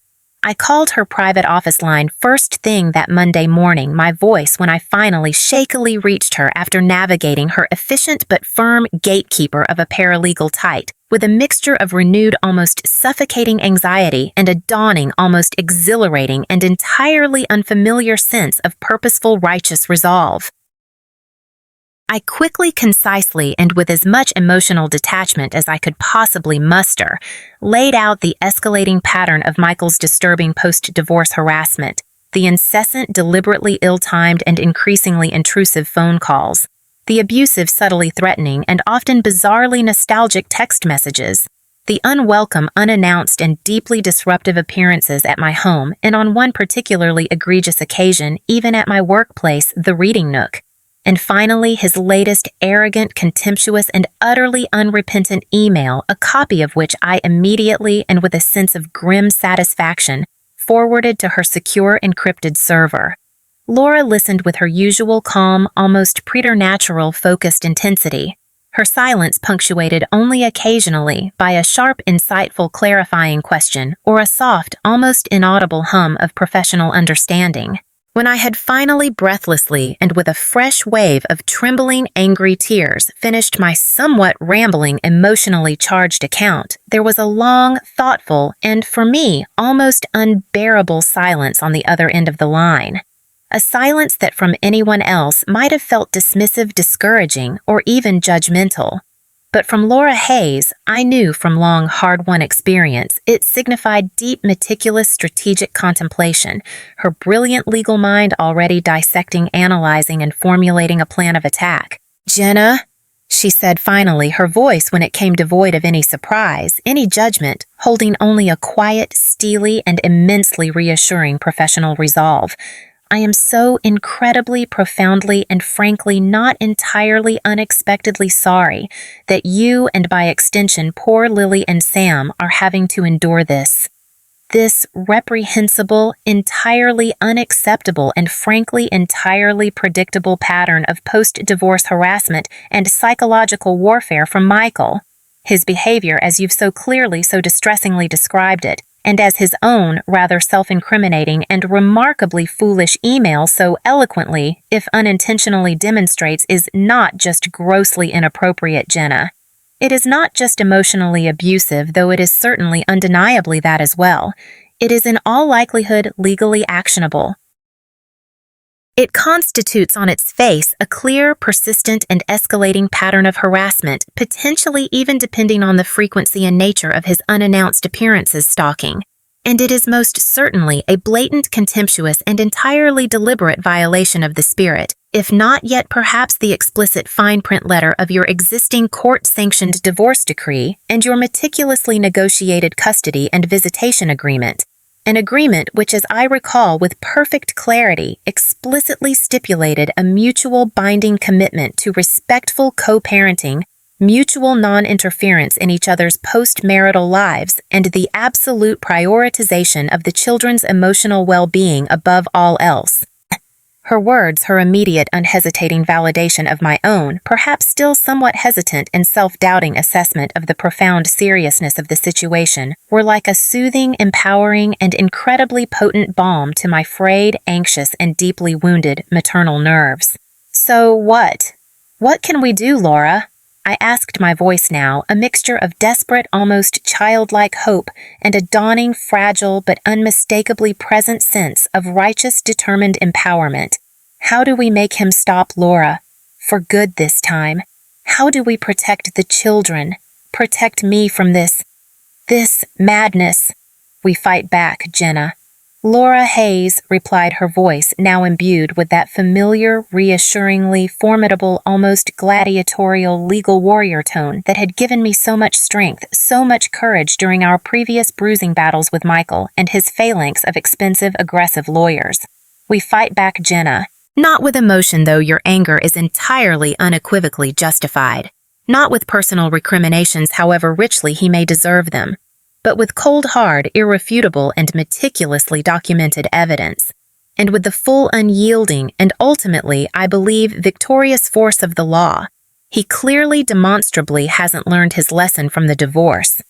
I called her private office line first thing that Monday morning, my voice when I finally shakily reached her after navigating her efficient but firm gatekeeper of a paralegal tight, with a mixture of renewed, almost suffocating anxiety and a dawning, almost exhilarating and entirely unfamiliar sense of purposeful, righteous resolve. I quickly, concisely, and with as much emotional detachment as I could possibly muster, laid out the escalating pattern of Michael's disturbing post-divorce harassment, the incessant, deliberately ill-timed and increasingly intrusive phone calls, the abusive, subtly threatening, and often bizarrely nostalgic text messages, the unwelcome, unannounced, and deeply disruptive appearances at my home, and on one particularly egregious occasion, even at my workplace, the Reading Nook. And finally, his latest arrogant, contemptuous, and utterly unrepentant email, a copy of which I immediately and with a sense of grim satisfaction forwarded to her secure encrypted server. Laura listened with her usual calm, almost preternatural focused intensity, her silence punctuated only occasionally by a sharp, insightful, clarifying question or a soft, almost inaudible hum of professional understanding. When I had finally breathlessly and with a fresh wave of trembling, angry tears finished my somewhat rambling, emotionally charged account, there was a long, thoughtful, and for me, almost unbearable silence on the other end of the line. A silence that from anyone else might have felt dismissive, discouraging, or even judgmental. But from Laura Hayes, I knew from long, hard-won experience, it signified deep, meticulous, strategic contemplation, her brilliant legal mind already dissecting, analyzing, and formulating a plan of attack. "Jenna," she said finally, her voice when it came devoid of any surprise, any judgment, holding only a quiet, steely, and immensely reassuring professional resolve. "I am so incredibly, profoundly, and frankly not entirely unexpectedly sorry that you and by extension poor Lily and Sam are having to endure this reprehensible, entirely unacceptable, and frankly entirely predictable pattern of post-divorce harassment and psychological warfare from Michael. His behavior, as you've so clearly, so distressingly described it, and as his own rather self-incriminating and remarkably foolish email so eloquently, if unintentionally demonstrates, is not just grossly inappropriate, Jenna. It is not just emotionally abusive, though it is certainly undeniably that as well. It is in all likelihood legally actionable. It constitutes on its face a clear, persistent, and escalating pattern of harassment, potentially even depending on the frequency and nature of his unannounced appearances stalking. And it is most certainly a blatant, contemptuous, and entirely deliberate violation of the spirit, if not yet perhaps the explicit fine print letter of your existing court-sanctioned divorce decree and your meticulously negotiated custody and visitation agreement. An agreement which, as I recall with perfect clarity, explicitly stipulated a mutual binding commitment to respectful co-parenting, mutual non-interference in each other's post-marital lives, and the absolute prioritization of the children's emotional well-being above all else. Her words, her immediate, unhesitating validation of my own, perhaps still somewhat hesitant and self-doubting assessment of the profound seriousness of the situation, were like a soothing, empowering, and incredibly potent balm to my frayed, anxious, and deeply wounded maternal nerves. "So what? What can we do, Laura?" I asked, my voice now a mixture of desperate, almost childlike hope and a dawning, fragile, but unmistakably present sense of righteous, determined empowerment. "How do we make him stop, Laura? For good this time? How do we protect the children? Protect me from this madness?" "We fight back, Jenna. "Laura Hayes," replied her voice, now imbued with that familiar, reassuringly formidable, almost gladiatorial legal warrior tone that had given me so much strength, so much courage during our previous bruising battles with Michael and his phalanx of expensive, aggressive lawyers. "We fight back, Jenna. Not with emotion, though your anger is entirely unequivocally justified. Not with personal recriminations, however richly he may deserve them, but with cold, hard, irrefutable, and meticulously documented evidence, and with the full unyielding and ultimately, I believe, victorious force of the law. He clearly, demonstrably hasn't learned his lesson from the divorce.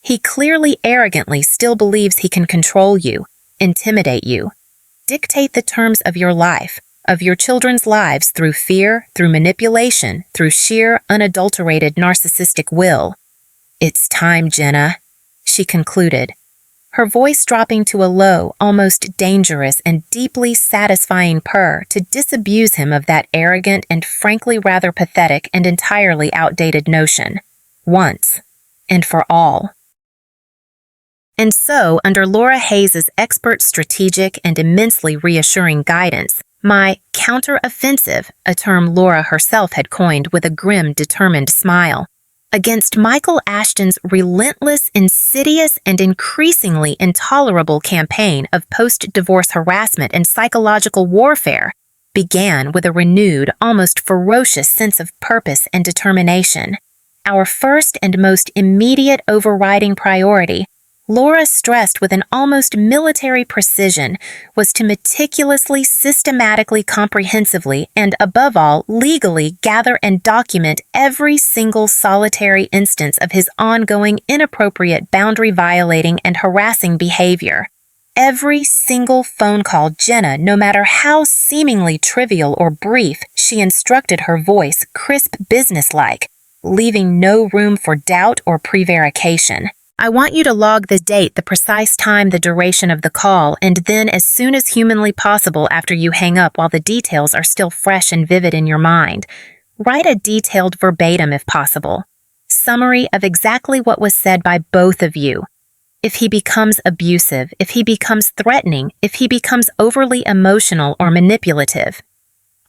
He clearly, arrogantly still believes he can control you, intimidate you, dictate the terms of your life, of your children's lives through fear, through manipulation, through sheer, unadulterated narcissistic will. It's time, Jenna," she concluded, her voice dropping to a low, almost dangerous and deeply satisfying purr to disabuse him of that arrogant and frankly rather pathetic and entirely outdated notion. Once and for all. And so, under Laura Hayes' expert strategic and immensely reassuring guidance, my counter-offensive, a term Laura herself had coined with a grim, determined smile, against Michael Ashton's relentless, insidious, and increasingly intolerable campaign of post-divorce harassment and psychological warfare began with a renewed, almost ferocious sense of purpose and determination. Our first and most immediate overriding priority, Laura stressed with an almost military precision, was to meticulously, systematically, comprehensively, and above all, legally gather and document every single solitary instance of his ongoing inappropriate, boundary-violating, and harassing behavior. Every single phone call Jenna, no matter how seemingly trivial or brief, she instructed her voice crisp businesslike, leaving no room for doubt or prevarication. "I want you to log the date, the precise time, the duration of the call, and then as soon as humanly possible after you hang up while the details are still fresh and vivid in your mind, write a detailed verbatim if possible. Summary of exactly what was said by both of you. If he becomes abusive, if he becomes threatening, if he becomes overly emotional or manipulative.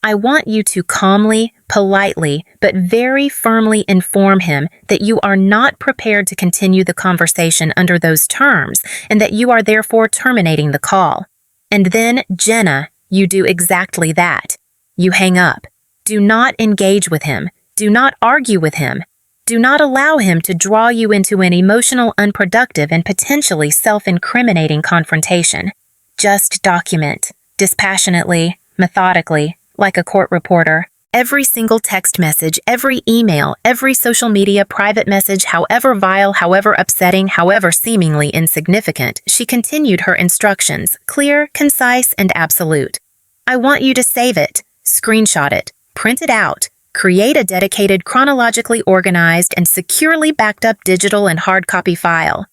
I want you to calmly, politely, but very firmly inform him that you are not prepared to continue the conversation under those terms and that you are therefore terminating the call. And then, Jenna, you do exactly that. You hang up. Do not engage with him. Do not argue with him. Do not allow him to draw you into an emotional, unproductive, and potentially self-incriminating confrontation. Just document, dispassionately, methodically, like a court reporter, every single text message, every email, every social media private message, however vile, however upsetting, however seemingly insignificant. She continued her instructions, clear, concise, and absolute. I want you to save it, screenshot it, print it out, create a dedicated, chronologically organized, and securely backed up digital and hard copy file.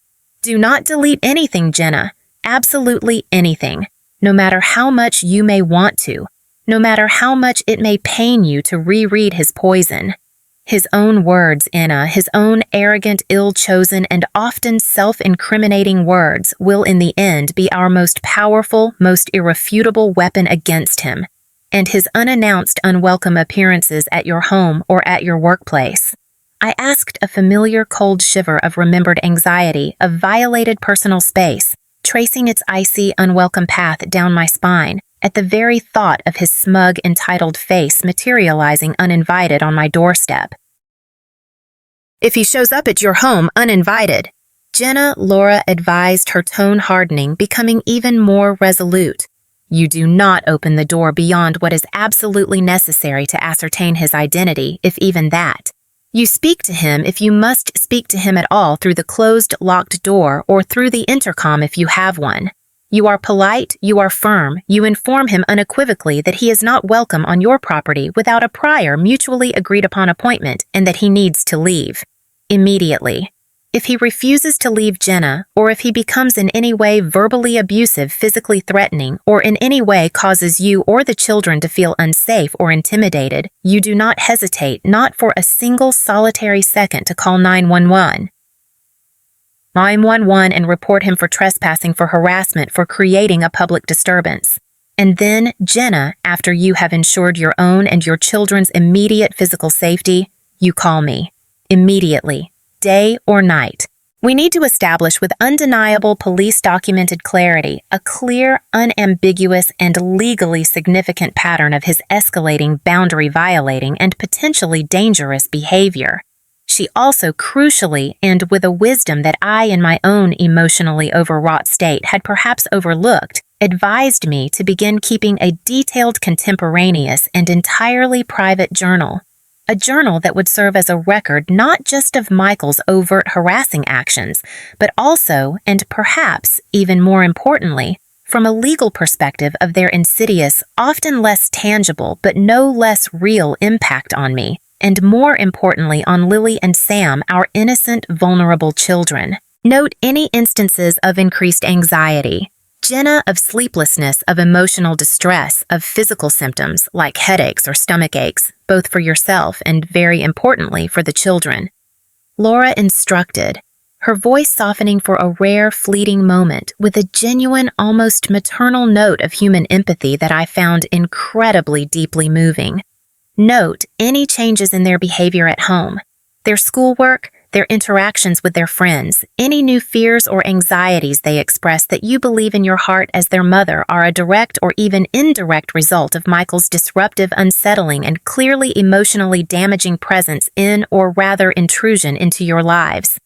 Do not delete anything, Jenna, absolutely anything, no matter how much you may want to. No matter how much it may pain you to reread his poison. His own words, Anna, his own arrogant, ill-chosen, and often self-incriminating words will in the end be our most powerful, most irrefutable weapon against him, and his unannounced, unwelcome appearances at your home or at your workplace. I asked a familiar cold shiver of remembered anxiety, of violated personal space, tracing its icy, unwelcome path down my spine, at the very thought of his smug, entitled face materializing uninvited on my doorstep. If he shows up at your home uninvited, Jenna, Laura advised, her tone hardening, becoming even more resolute. You do not open the door beyond what is absolutely necessary to ascertain his identity, if even that. You speak to him if you must speak to him at all through the closed, locked door or through the intercom if you have one. You are polite, you are firm, you inform him unequivocally that he is not welcome on your property without a prior mutually agreed upon appointment and that he needs to leave. Immediately. If he refuses to leave Jenna, or if he becomes in any way verbally abusive, physically threatening, or in any way causes you or the children to feel unsafe or intimidated, you do not hesitate, not for a single solitary second, to call 911. 911 and report him for trespassing, for harassment, for creating a public disturbance. And then, Jenna, after you have ensured your own and your children's immediate physical safety, you call me. Immediately, day or night. We need to establish with undeniable police-documented clarity a clear, unambiguous, and legally significant pattern of his escalating, boundary-violating, and potentially dangerous behavior. She also crucially, and with a wisdom that I in my own emotionally overwrought state had perhaps overlooked, advised me to begin keeping a detailed contemporaneous and entirely private journal. A journal that would serve as a record not just of Michael's overt harassing actions, but also, and perhaps even more importantly, from a legal perspective of their insidious, often less tangible but no less real impact on me, and more importantly on Lily and Sam, our innocent, vulnerable children. Note any instances of increased anxiety. Jenna, of sleeplessness, of emotional distress, of physical symptoms like headaches or stomach aches, both for yourself and, very importantly, for the children. Laura instructed, her voice softening for a rare, fleeting moment with a genuine, almost maternal note of human empathy that I found incredibly deeply moving. Note any changes in their behavior at home, their schoolwork, their interactions with their friends, any new fears or anxieties they express that you believe in your heart as their mother are a direct or even indirect result of Michael's disruptive, unsettling, and clearly emotionally damaging presence in, or rather intrusion into your lives.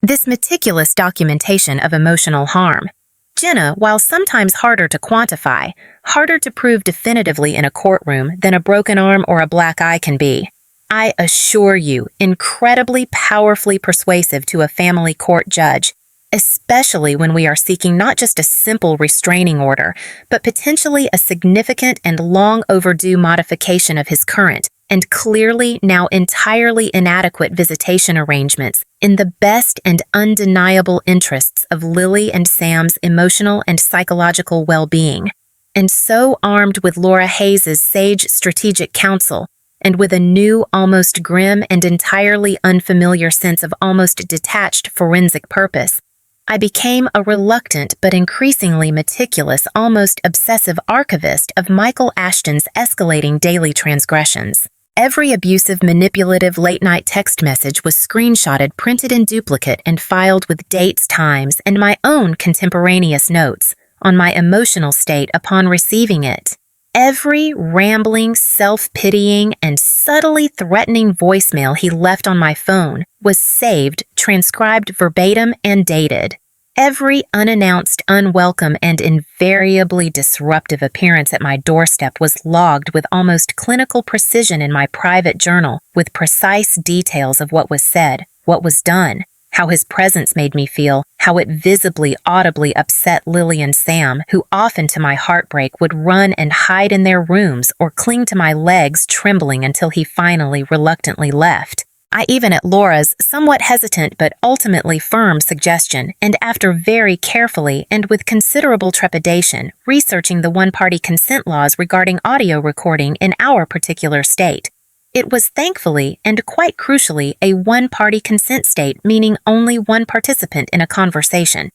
This meticulous documentation of emotional harm. Jenna, while sometimes harder to quantify, harder to prove definitively in a courtroom than a broken arm or a black eye can be, I assure you, incredibly powerfully persuasive to a family court judge, especially when we are seeking not just a simple restraining order, but potentially a significant and long overdue modification of his current, and clearly now entirely inadequate visitation arrangements in the best and undeniable interests of Lily and Sam's emotional and psychological well-being. And so armed with Laura Hayes's sage strategic counsel, and with a new, almost grim and entirely unfamiliar sense of almost detached forensic purpose, I became a reluctant but increasingly meticulous, almost obsessive archivist of Michael Ashton's escalating daily transgressions. Every abusive, manipulative late-night text message was screenshotted, printed in duplicate, and filed with dates, times, and my own contemporaneous notes on my emotional state upon receiving it. Every rambling, self-pitying, and subtly threatening voicemail he left on my phone was saved, transcribed verbatim, and dated. Every unannounced, unwelcome, and invariably disruptive appearance at my doorstep was logged with almost clinical precision in my private journal, with precise details of what was said, what was done, how his presence made me feel, how it visibly, audibly upset Lily and Sam, who often to my heartbreak would run and hide in their rooms or cling to my legs trembling until he finally reluctantly left. I even at Laura's somewhat hesitant but ultimately firm suggestion, and after very carefully and with considerable trepidation researching the one-party consent laws regarding audio recording in our particular state. It was thankfully and quite crucially a one-party consent state, meaning only one participant in a conversation.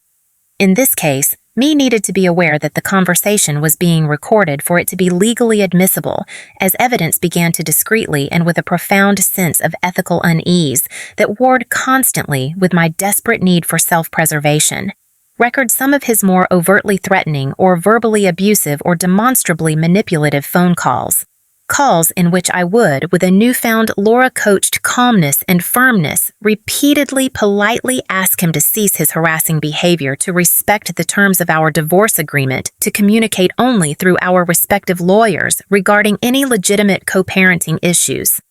In this case, me needed to be aware that the conversation was being recorded for it to be legally admissible, as evidence began to discreetly and with a profound sense of ethical unease that warred constantly with my desperate need for self-preservation. Record some of his more overtly threatening or verbally abusive or demonstrably manipulative phone calls. Calls in which I would, with a newfound Laura-coached calmness and firmness, repeatedly politely ask him to cease his harassing behavior, to respect the terms of our divorce agreement, to communicate only through our respective lawyers regarding any legitimate co-parenting issues.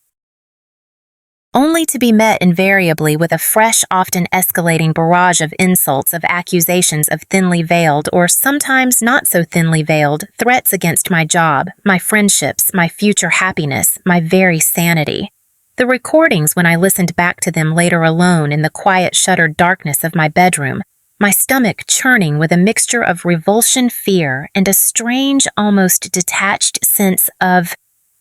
Only to be met invariably with a fresh, often escalating barrage of insults, of accusations, of thinly veiled, or sometimes not so thinly veiled, threats against my job, my friendships, my future happiness, my very sanity. The recordings, when I listened back to them later alone in the quiet, shuttered darkness of my bedroom, my stomach churning with a mixture of revulsion, fear, and a strange, almost detached sense of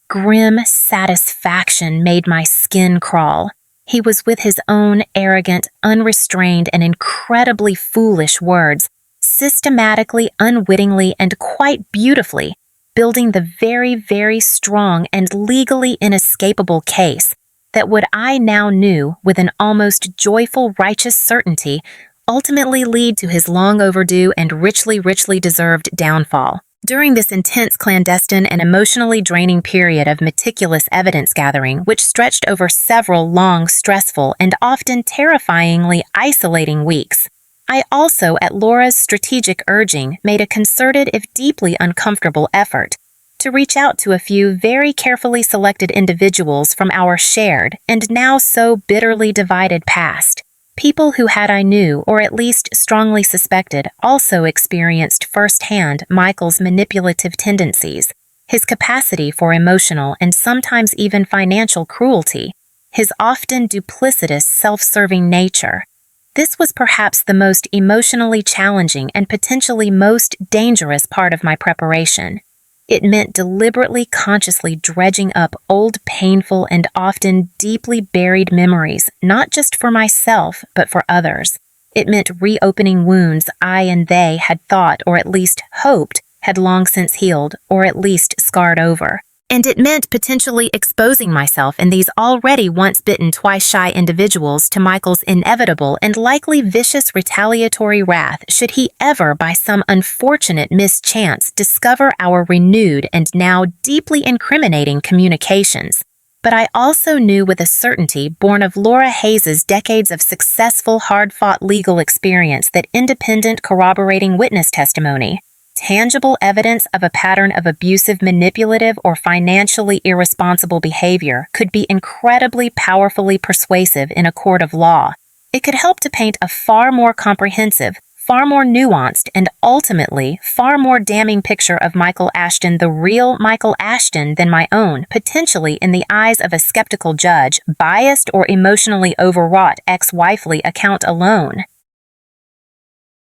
grim satisfaction, made my skin crawl. He was with his own arrogant, unrestrained, and incredibly foolish words, systematically, unwittingly, and quite beautifully, building the very, very strong and legally inescapable case that what I now knew with an almost joyful, righteous certainty ultimately lead to his long overdue and richly, richly deserved downfall. During this intense, clandestine, and emotionally draining period of meticulous evidence gathering, which stretched over several long, stressful, and often terrifyingly isolating weeks, I also, at Laura's strategic urging, made a concerted, if deeply uncomfortable effort to reach out to a few very carefully selected individuals from our shared and now so bitterly divided past. People who, had I knew, or at least strongly suspected, also experienced firsthand Michael's manipulative tendencies, his capacity for emotional and sometimes even financial cruelty, his often duplicitous, self-serving nature. This was perhaps the most emotionally challenging and potentially most dangerous part of my preparation. It meant deliberately, consciously dredging up old, painful, and often deeply buried memories, not just for myself, but for others. It meant reopening wounds I and they had thought, or at least hoped, had long since healed, or at least scarred over. And it meant potentially exposing myself and these already once-bitten, twice-shy individuals to Michael's inevitable and likely vicious retaliatory wrath should he ever, by some unfortunate mischance, discover our renewed and now deeply incriminating communications. But I also knew with a certainty born of Laura Hayes's decades of successful, hard-fought legal experience that independent, corroborating witness testimony, tangible evidence of a pattern of abusive, manipulative, or financially irresponsible behavior could be incredibly powerfully persuasive in a court of law. It could help to paint a far more comprehensive, far more nuanced, and ultimately far more damning picture of Michael Ashton, the real Michael Ashton, than my own, potentially in the eyes of a skeptical judge, biased or emotionally overwrought ex-wifely account alone.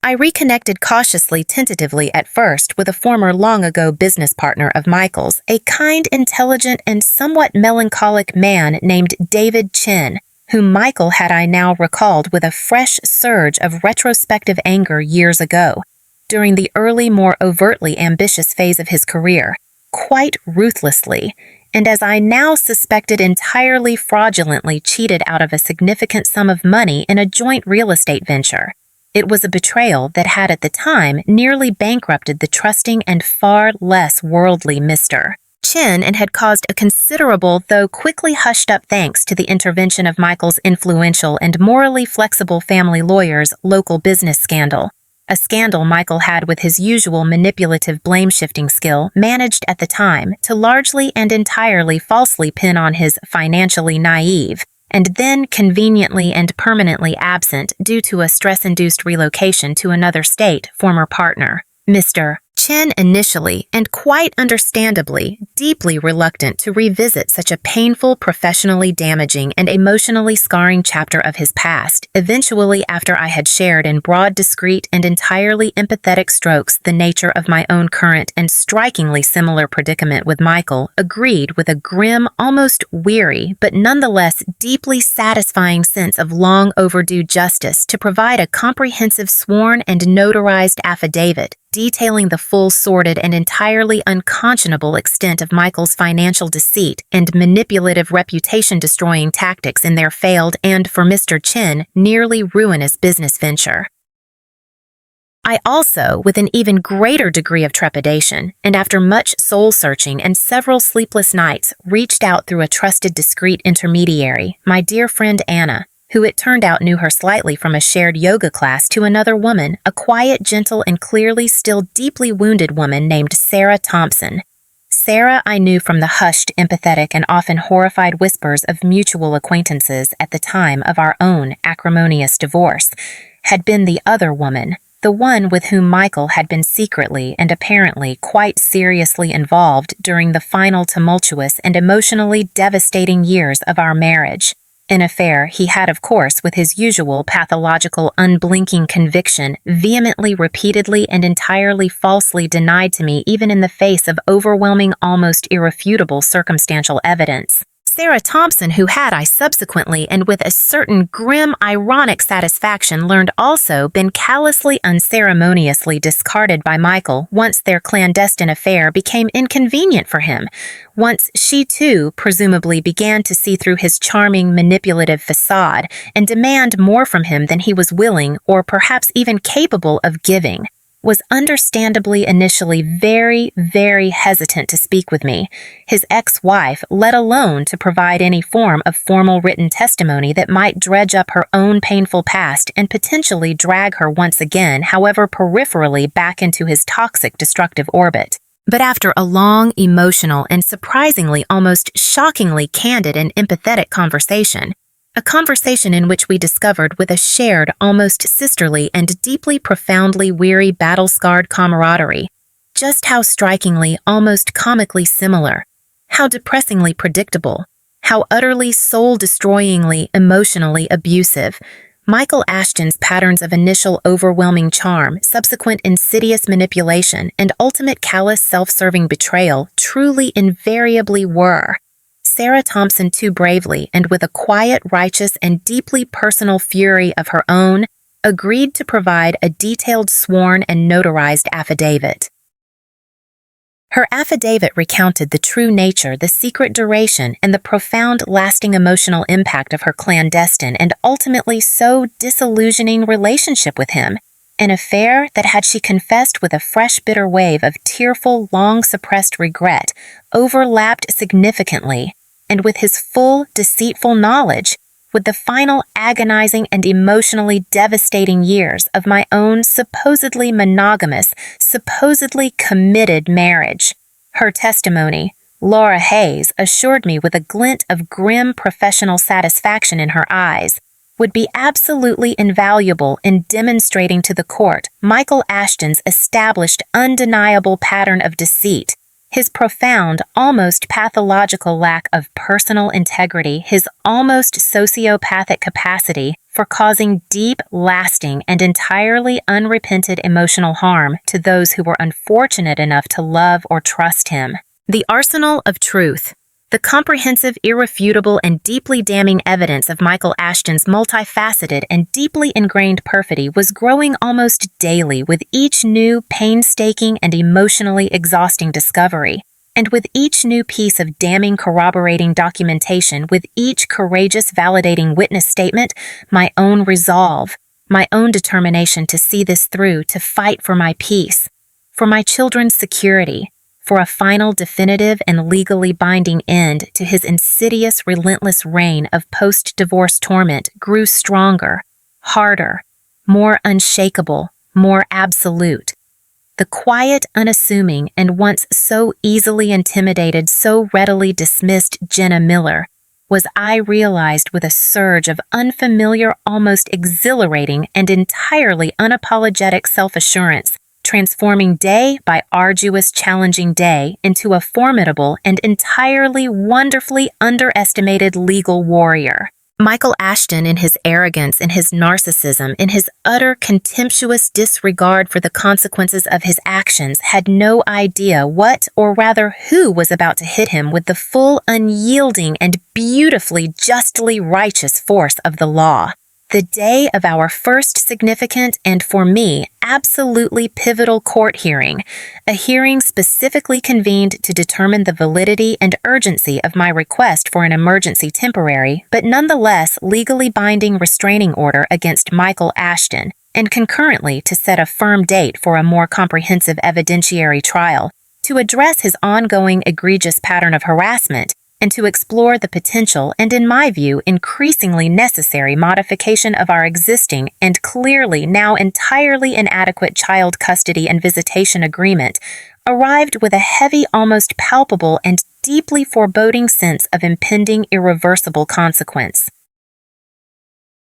I reconnected cautiously, tentatively at first with a former long-ago business partner of Michael's, a kind, intelligent, and somewhat melancholic man named David Chen, whom Michael had I now recalled with a fresh surge of retrospective anger years ago, during the early, more overtly ambitious phase of his career, quite ruthlessly, and as I now suspected entirely fraudulently cheated out of a significant sum of money in a joint real estate venture. It was a betrayal that had at the time nearly bankrupted the trusting and far less worldly Mr. Chen and had caused a considerable, though quickly hushed up thanks to the intervention of Michael's influential and morally flexible family lawyer's local business scandal. A scandal Michael had, with his usual manipulative blame-shifting skill, managed at the time to largely and entirely falsely pin on his financially naive, and then conveniently and permanently absent due to a stress-induced relocation to another state, former partner, Mr. Chen, initially, and quite understandably, deeply reluctant to revisit such a painful, professionally damaging, and emotionally scarring chapter of his past. Eventually, after I had shared in broad, discreet, and entirely empathetic strokes the nature of my own current and strikingly similar predicament with Michael, agreed with a grim, almost weary, but nonetheless deeply satisfying sense of long overdue justice to provide a comprehensive sworn and notarized affidavit detailing the full, sordid, and entirely unconscionable extent of Michael's financial deceit and manipulative reputation-destroying tactics in their failed and, for Mr. Chen, nearly ruinous business venture. I also, with an even greater degree of trepidation, and after much soul-searching and several sleepless nights, reached out through a trusted, discreet intermediary, my dear friend Anna, who it turned out knew her slightly from a shared yoga class, to another woman, a quiet, gentle, and clearly still deeply wounded woman named Sarah Thompson. Sarah I knew from the hushed, empathetic, and often horrified whispers of mutual acquaintances at the time of our own acrimonious divorce, had been the other woman, the one with whom Michael had been secretly and apparently quite seriously involved during the final tumultuous and emotionally devastating years of our marriage. An affair he had, of course, with his usual pathological, unblinking conviction, vehemently, repeatedly, and entirely falsely denied to me even in the face of overwhelming, almost irrefutable circumstantial evidence. Sarah Thompson, who had, I subsequently and with a certain grim, ironic satisfaction learned also, been callously, unceremoniously discarded by Michael once their clandestine affair became inconvenient for him, once she too presumably began to see through his charming, manipulative facade and demand more from him than he was willing or perhaps even capable of giving, was understandably initially very, very hesitant to speak with me, his ex-wife, let alone to provide any form of formal written testimony that might dredge up her own painful past and potentially drag her once again, however peripherally, back into his toxic, destructive orbit. But after a long, emotional, and surprisingly, almost shockingly candid and empathetic conversation, a conversation in which we discovered with a shared, almost sisterly and deeply profoundly weary battle-scarred camaraderie, just how strikingly, almost comically similar, how depressingly predictable, how utterly soul-destroyingly, emotionally abusive, Michael Ashton's patterns of initial overwhelming charm, subsequent insidious manipulation, and ultimate callous self-serving betrayal truly invariably were. Sarah Thompson too bravely and with a quiet, righteous, and deeply personal fury of her own, agreed to provide a detailed sworn and notarized affidavit. Her affidavit recounted the true nature, the secret duration, and the profound, lasting emotional impact of her clandestine and ultimately so disillusioning relationship with him, an affair that, had she confessed with a fresh bitter wave of tearful, long-suppressed regret, overlapped significantly, and with his full, deceitful knowledge, with the final agonizing and emotionally devastating years of my own supposedly monogamous, supposedly committed marriage. Her testimony, Laura Hayes assured me with a glint of grim professional satisfaction in her eyes, would be absolutely invaluable in demonstrating to the court Michael Ashton's established, undeniable pattern of deceit, his profound, almost pathological lack of personal integrity, his almost sociopathic capacity for causing deep, lasting, and entirely unrepented emotional harm to those who were unfortunate enough to love or trust him. The arsenal of truth, the comprehensive, irrefutable, and deeply damning evidence of Michael Ashton's multifaceted and deeply ingrained perfidy was growing almost daily with each new, painstaking, and emotionally exhausting discovery, and with each new piece of damning corroborating documentation, with each courageous validating witness statement, my own resolve, my own determination to see this through, to fight for my peace, for my children's security, for a final, definitive, and legally binding end to his insidious, relentless reign of post-divorce torment grew stronger, harder, more unshakable, more absolute. The quiet, unassuming, and once so easily intimidated, so readily dismissed Jenna Miller was, I realized with a surge of unfamiliar, almost exhilarating, and entirely unapologetic self-assurance, transforming day by arduous, challenging day into a formidable and entirely wonderfully underestimated legal warrior. Michael Ashton, in his arrogance, in his narcissism, in his utter contemptuous disregard for the consequences of his actions, had no idea what, or rather who, was about to hit him with the full, unyielding, and beautifully, justly righteous force of the law. The day of our first significant and, for me, absolutely pivotal court hearing, a hearing specifically convened to determine the validity and urgency of my request for an emergency temporary, but nonetheless legally binding restraining order against Michael Ashton, and concurrently to set a firm date for a more comprehensive evidentiary trial, to address his ongoing egregious pattern of harassment, and to explore the potential and, in my view, increasingly necessary modification of our existing and clearly now entirely inadequate child custody and visitation agreement, arrived with a heavy, almost palpable, and deeply foreboding sense of impending irreversible consequence.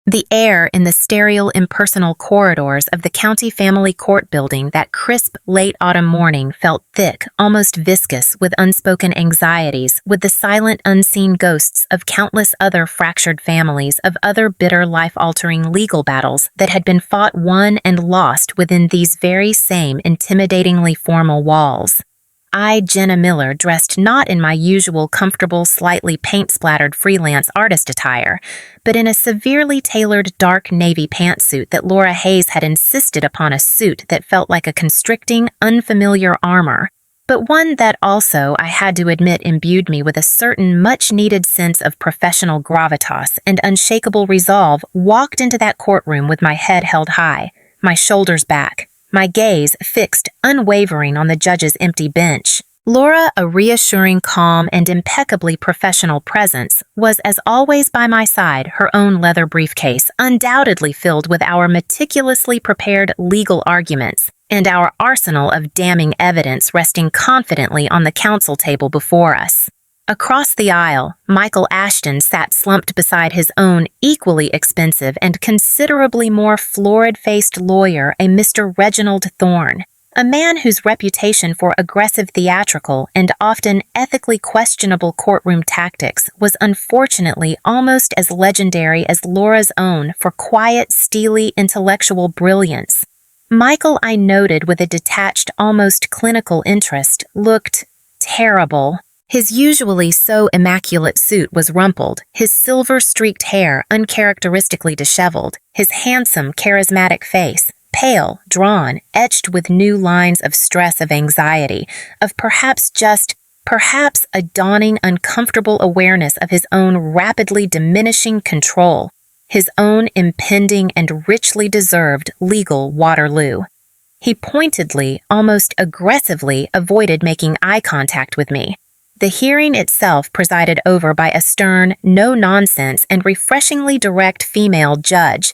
The air in the sterile, impersonal corridors of the county family court building that crisp, late autumn morning felt thick, almost viscous, with unspoken anxieties, with the silent, unseen ghosts of countless other fractured families, of other bitter, life-altering legal battles that had been fought, won, and lost within these very same intimidatingly formal walls. I, Jenna Miller, dressed not in my usual comfortable, slightly paint-splattered freelance artist attire, but in a severely tailored dark navy pantsuit that Laura Hayes had insisted upon, a suit that felt like a constricting, unfamiliar armor, but one that also, I had to admit, imbued me with a certain much-needed sense of professional gravitas and unshakable resolve. Walked into that courtroom with my head held high, my shoulders back, my gaze fixed, unwavering on the judge's empty bench. Laura, a reassuring, calm, and impeccably professional presence, was as always by my side, her own leather briefcase undoubtedly filled with our meticulously prepared legal arguments and our arsenal of damning evidence resting confidently on the counsel table before us. Across the aisle, Michael Ashton sat slumped beside his own equally expensive and considerably more florid-faced lawyer, a Mr. Reginald Thorne, a man whose reputation for aggressive theatrical and often ethically questionable courtroom tactics was unfortunately almost as legendary as Laura's own for quiet, steely intellectual brilliance. Michael, I noted with a detached, almost clinical interest, looked terrible. His usually so immaculate suit was rumpled, his silver-streaked hair uncharacteristically disheveled, his handsome, charismatic face pale, drawn, etched with new lines of stress, of anxiety, of perhaps a dawning uncomfortable awareness of his own rapidly diminishing control, his own impending and richly deserved legal Waterloo. He pointedly, almost aggressively, avoided making eye contact with me. The hearing itself presided over by a stern, no-nonsense, and refreshingly direct female judge.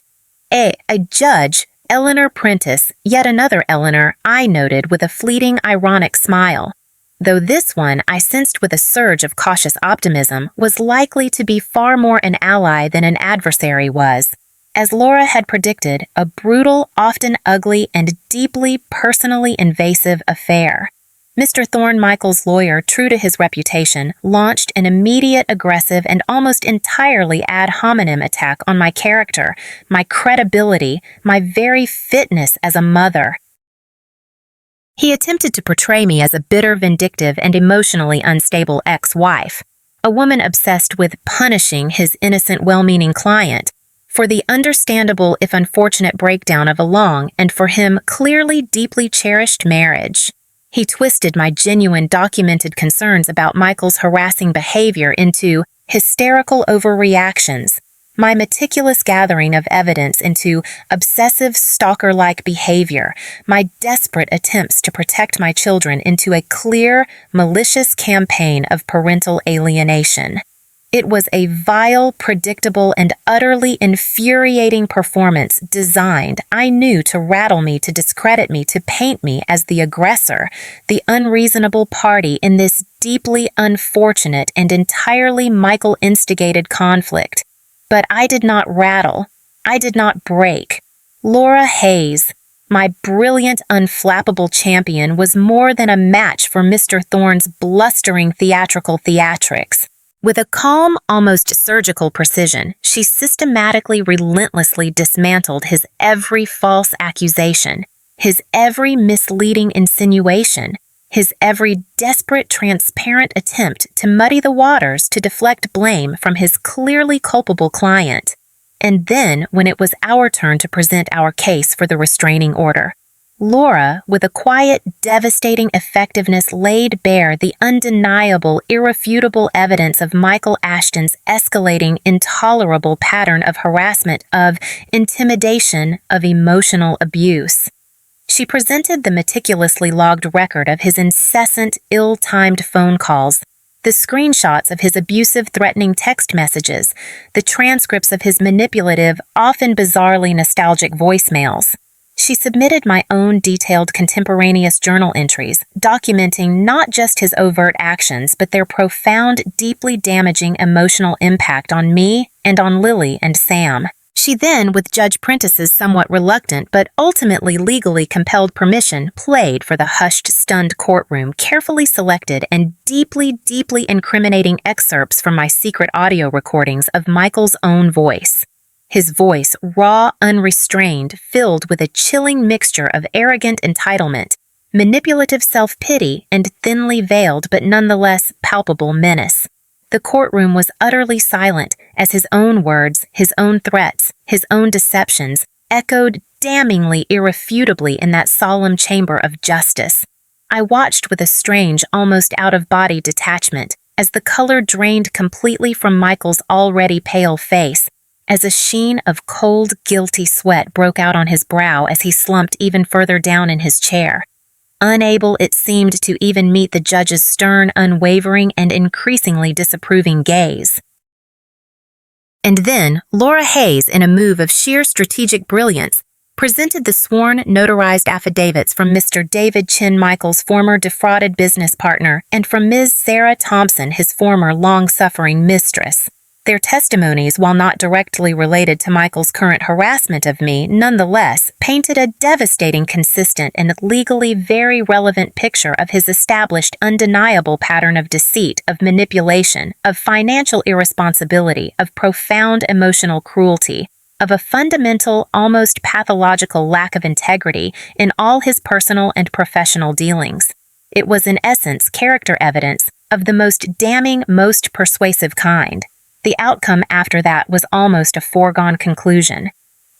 A judge, Eleanor Prentice, yet another Eleanor, I noted with a fleeting, ironic smile. Though this one, I sensed with a surge of cautious optimism, was likely to be far more an ally than an adversary was. As Laura had predicted, a brutal, often ugly, and deeply personally invasive affair. Mr. Thorne, Michael's lawyer, true to his reputation, launched an immediate, aggressive, and almost entirely ad hominem attack on my character, my credibility, my very fitness as a mother. He attempted to portray me as a bitter, vindictive, and emotionally unstable ex-wife, a woman obsessed with punishing his innocent, well-meaning client for the understandable, if unfortunate, breakdown of a long, and for him, clearly deeply cherished marriage. He twisted my genuine, documented concerns about Michael's harassing behavior into hysterical overreactions, my meticulous gathering of evidence into obsessive, stalker-like behavior, my desperate attempts to protect my children into a clear, malicious campaign of parental alienation. It was a vile, predictable, and utterly infuriating performance designed, I knew, to rattle me, to discredit me, to paint me as the aggressor, the unreasonable party in this deeply unfortunate and entirely Michael-instigated conflict. But I did not rattle. I did not break. Laura Hayes, my brilliant, unflappable champion, was more than a match for Mr. Thorne's blustering theatrical theatrics. With a calm, almost surgical precision, she systematically, relentlessly dismantled his every false accusation, his every misleading insinuation, his every desperate, transparent attempt to muddy the waters to deflect blame from his clearly culpable client. And then, when it was our turn to present our case for the restraining order, Laura, with a quiet, devastating effectiveness, laid bare the undeniable, irrefutable evidence of Michael Ashton's escalating, intolerable pattern of harassment, of intimidation, of emotional abuse. She presented the meticulously logged record of his incessant, ill-timed phone calls, the screenshots of his abusive, threatening text messages, the transcripts of his manipulative, often bizarrely nostalgic voicemails. She submitted my own detailed contemporaneous journal entries, documenting not just his overt actions, but their profound, deeply damaging emotional impact on me and on Lily and Sam. She then, with Judge Prentice's somewhat reluctant but ultimately legally compelled permission, played for the hushed, stunned courtroom carefully selected and deeply, deeply incriminating excerpts from my secret audio recordings of Michael's own voice. His voice, raw, unrestrained, filled with a chilling mixture of arrogant entitlement, manipulative self-pity, and thinly veiled but nonetheless palpable menace. The courtroom was utterly silent as his own words, his own threats, his own deceptions echoed damningly irrefutably in that solemn chamber of justice. I watched with a strange, almost out-of-body detachment as the color drained completely from Michael's already pale face, as a sheen of cold, guilty sweat broke out on his brow as he slumped even further down in his chair. Unable, it seemed, to even meet the judge's stern, unwavering, and increasingly disapproving gaze. And then, Laura Hayes, in a move of sheer strategic brilliance, presented the sworn, notarized affidavits from Mr. David Chin Michael's former defrauded business partner and from Ms. Sarah Thompson, his former long-suffering mistress. Their testimonies, while not directly related to Michael's current harassment of me, nonetheless painted a devastating, consistent, and legally very relevant picture of his established, undeniable pattern of deceit, of manipulation, of financial irresponsibility, of profound emotional cruelty, of a fundamental, almost pathological lack of integrity in all his personal and professional dealings. It was in essence character evidence of the most damning, most persuasive kind. The outcome after that was almost a foregone conclusion.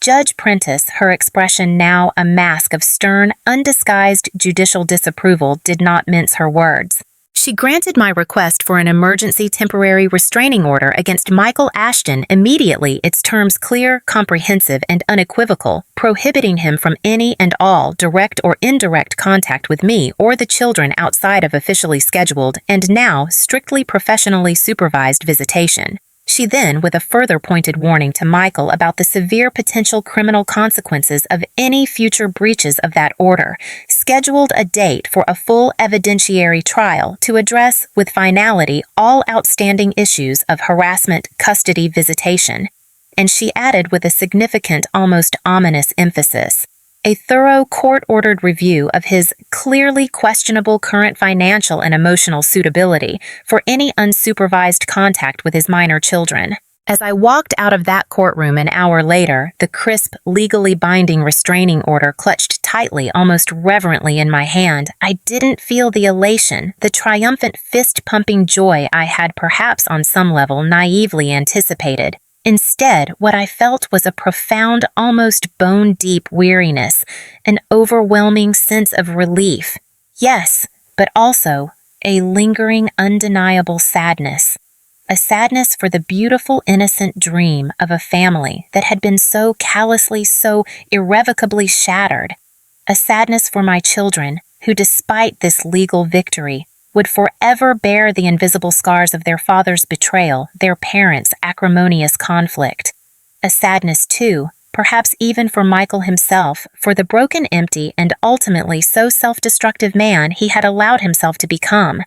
Judge Prentice, her expression now a mask of stern, undisguised judicial disapproval, did not mince her words. She granted my request for an emergency temporary restraining order against Michael Ashton immediately, its terms clear, comprehensive, and unequivocal, prohibiting him from any and all direct or indirect contact with me or the children outside of officially scheduled and now strictly professionally supervised visitation. She then, with a further pointed warning to Michael about the severe potential criminal consequences of any future breaches of that order, scheduled a date for a full evidentiary trial to address, with finality, all outstanding issues of harassment, custody, visitation. And she added with a significant, almost ominous emphasis, a thorough court-ordered review of his clearly questionable current financial and emotional suitability for any unsupervised contact with his minor children. As I walked out of that courtroom an hour later, the crisp, legally binding restraining order clutched tightly, almost reverently in my hand, I didn't feel the elation, the triumphant fist-pumping joy I had perhaps on some level naively anticipated. Instead, what I felt was a profound, almost bone-deep weariness, an overwhelming sense of relief. Yes, but also a lingering, undeniable sadness. A sadness for the beautiful, innocent dream of a family that had been so callously, so irrevocably shattered. A sadness for my children, who, despite this legal victory, would forever bear the invisible scars of their father's betrayal, their parents' acrimonious conflict. A sadness, too, perhaps even for Michael himself, for the broken, empty, and ultimately so self-destructive man he had allowed himself to become.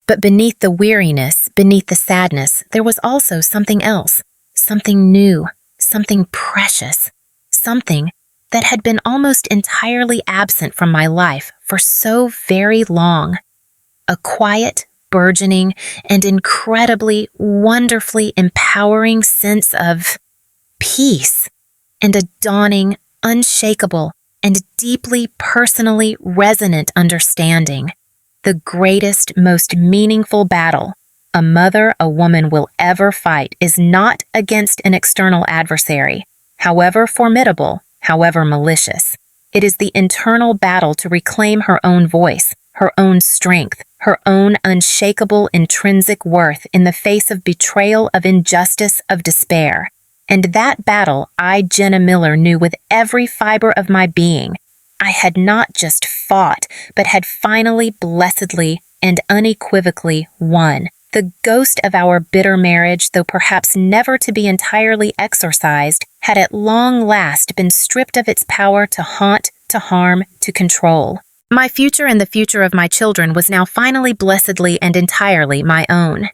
But beneath the weariness, beneath the sadness, there was also something else, something new, something precious, something that had been almost entirely absent from my life for so very long. A quiet, burgeoning, and incredibly, wonderfully empowering sense of peace, and a dawning, unshakable, and deeply personally resonant understanding. The greatest, most meaningful battle a mother, a woman will ever fight is not against an external adversary, however formidable, however malicious. It is the internal battle to reclaim her own voice, her own strength, her own unshakable intrinsic worth in the face of betrayal, of injustice, of despair. And that battle I, Jenna Miller, knew with every fiber of my being. I had not just fought, but had finally, blessedly, and unequivocally won. The ghost of our bitter marriage, though perhaps never to be entirely exorcised, had at long last been stripped of its power to haunt, to harm, to control. My future and the future of my children was now finally, blessedly, and entirely my own.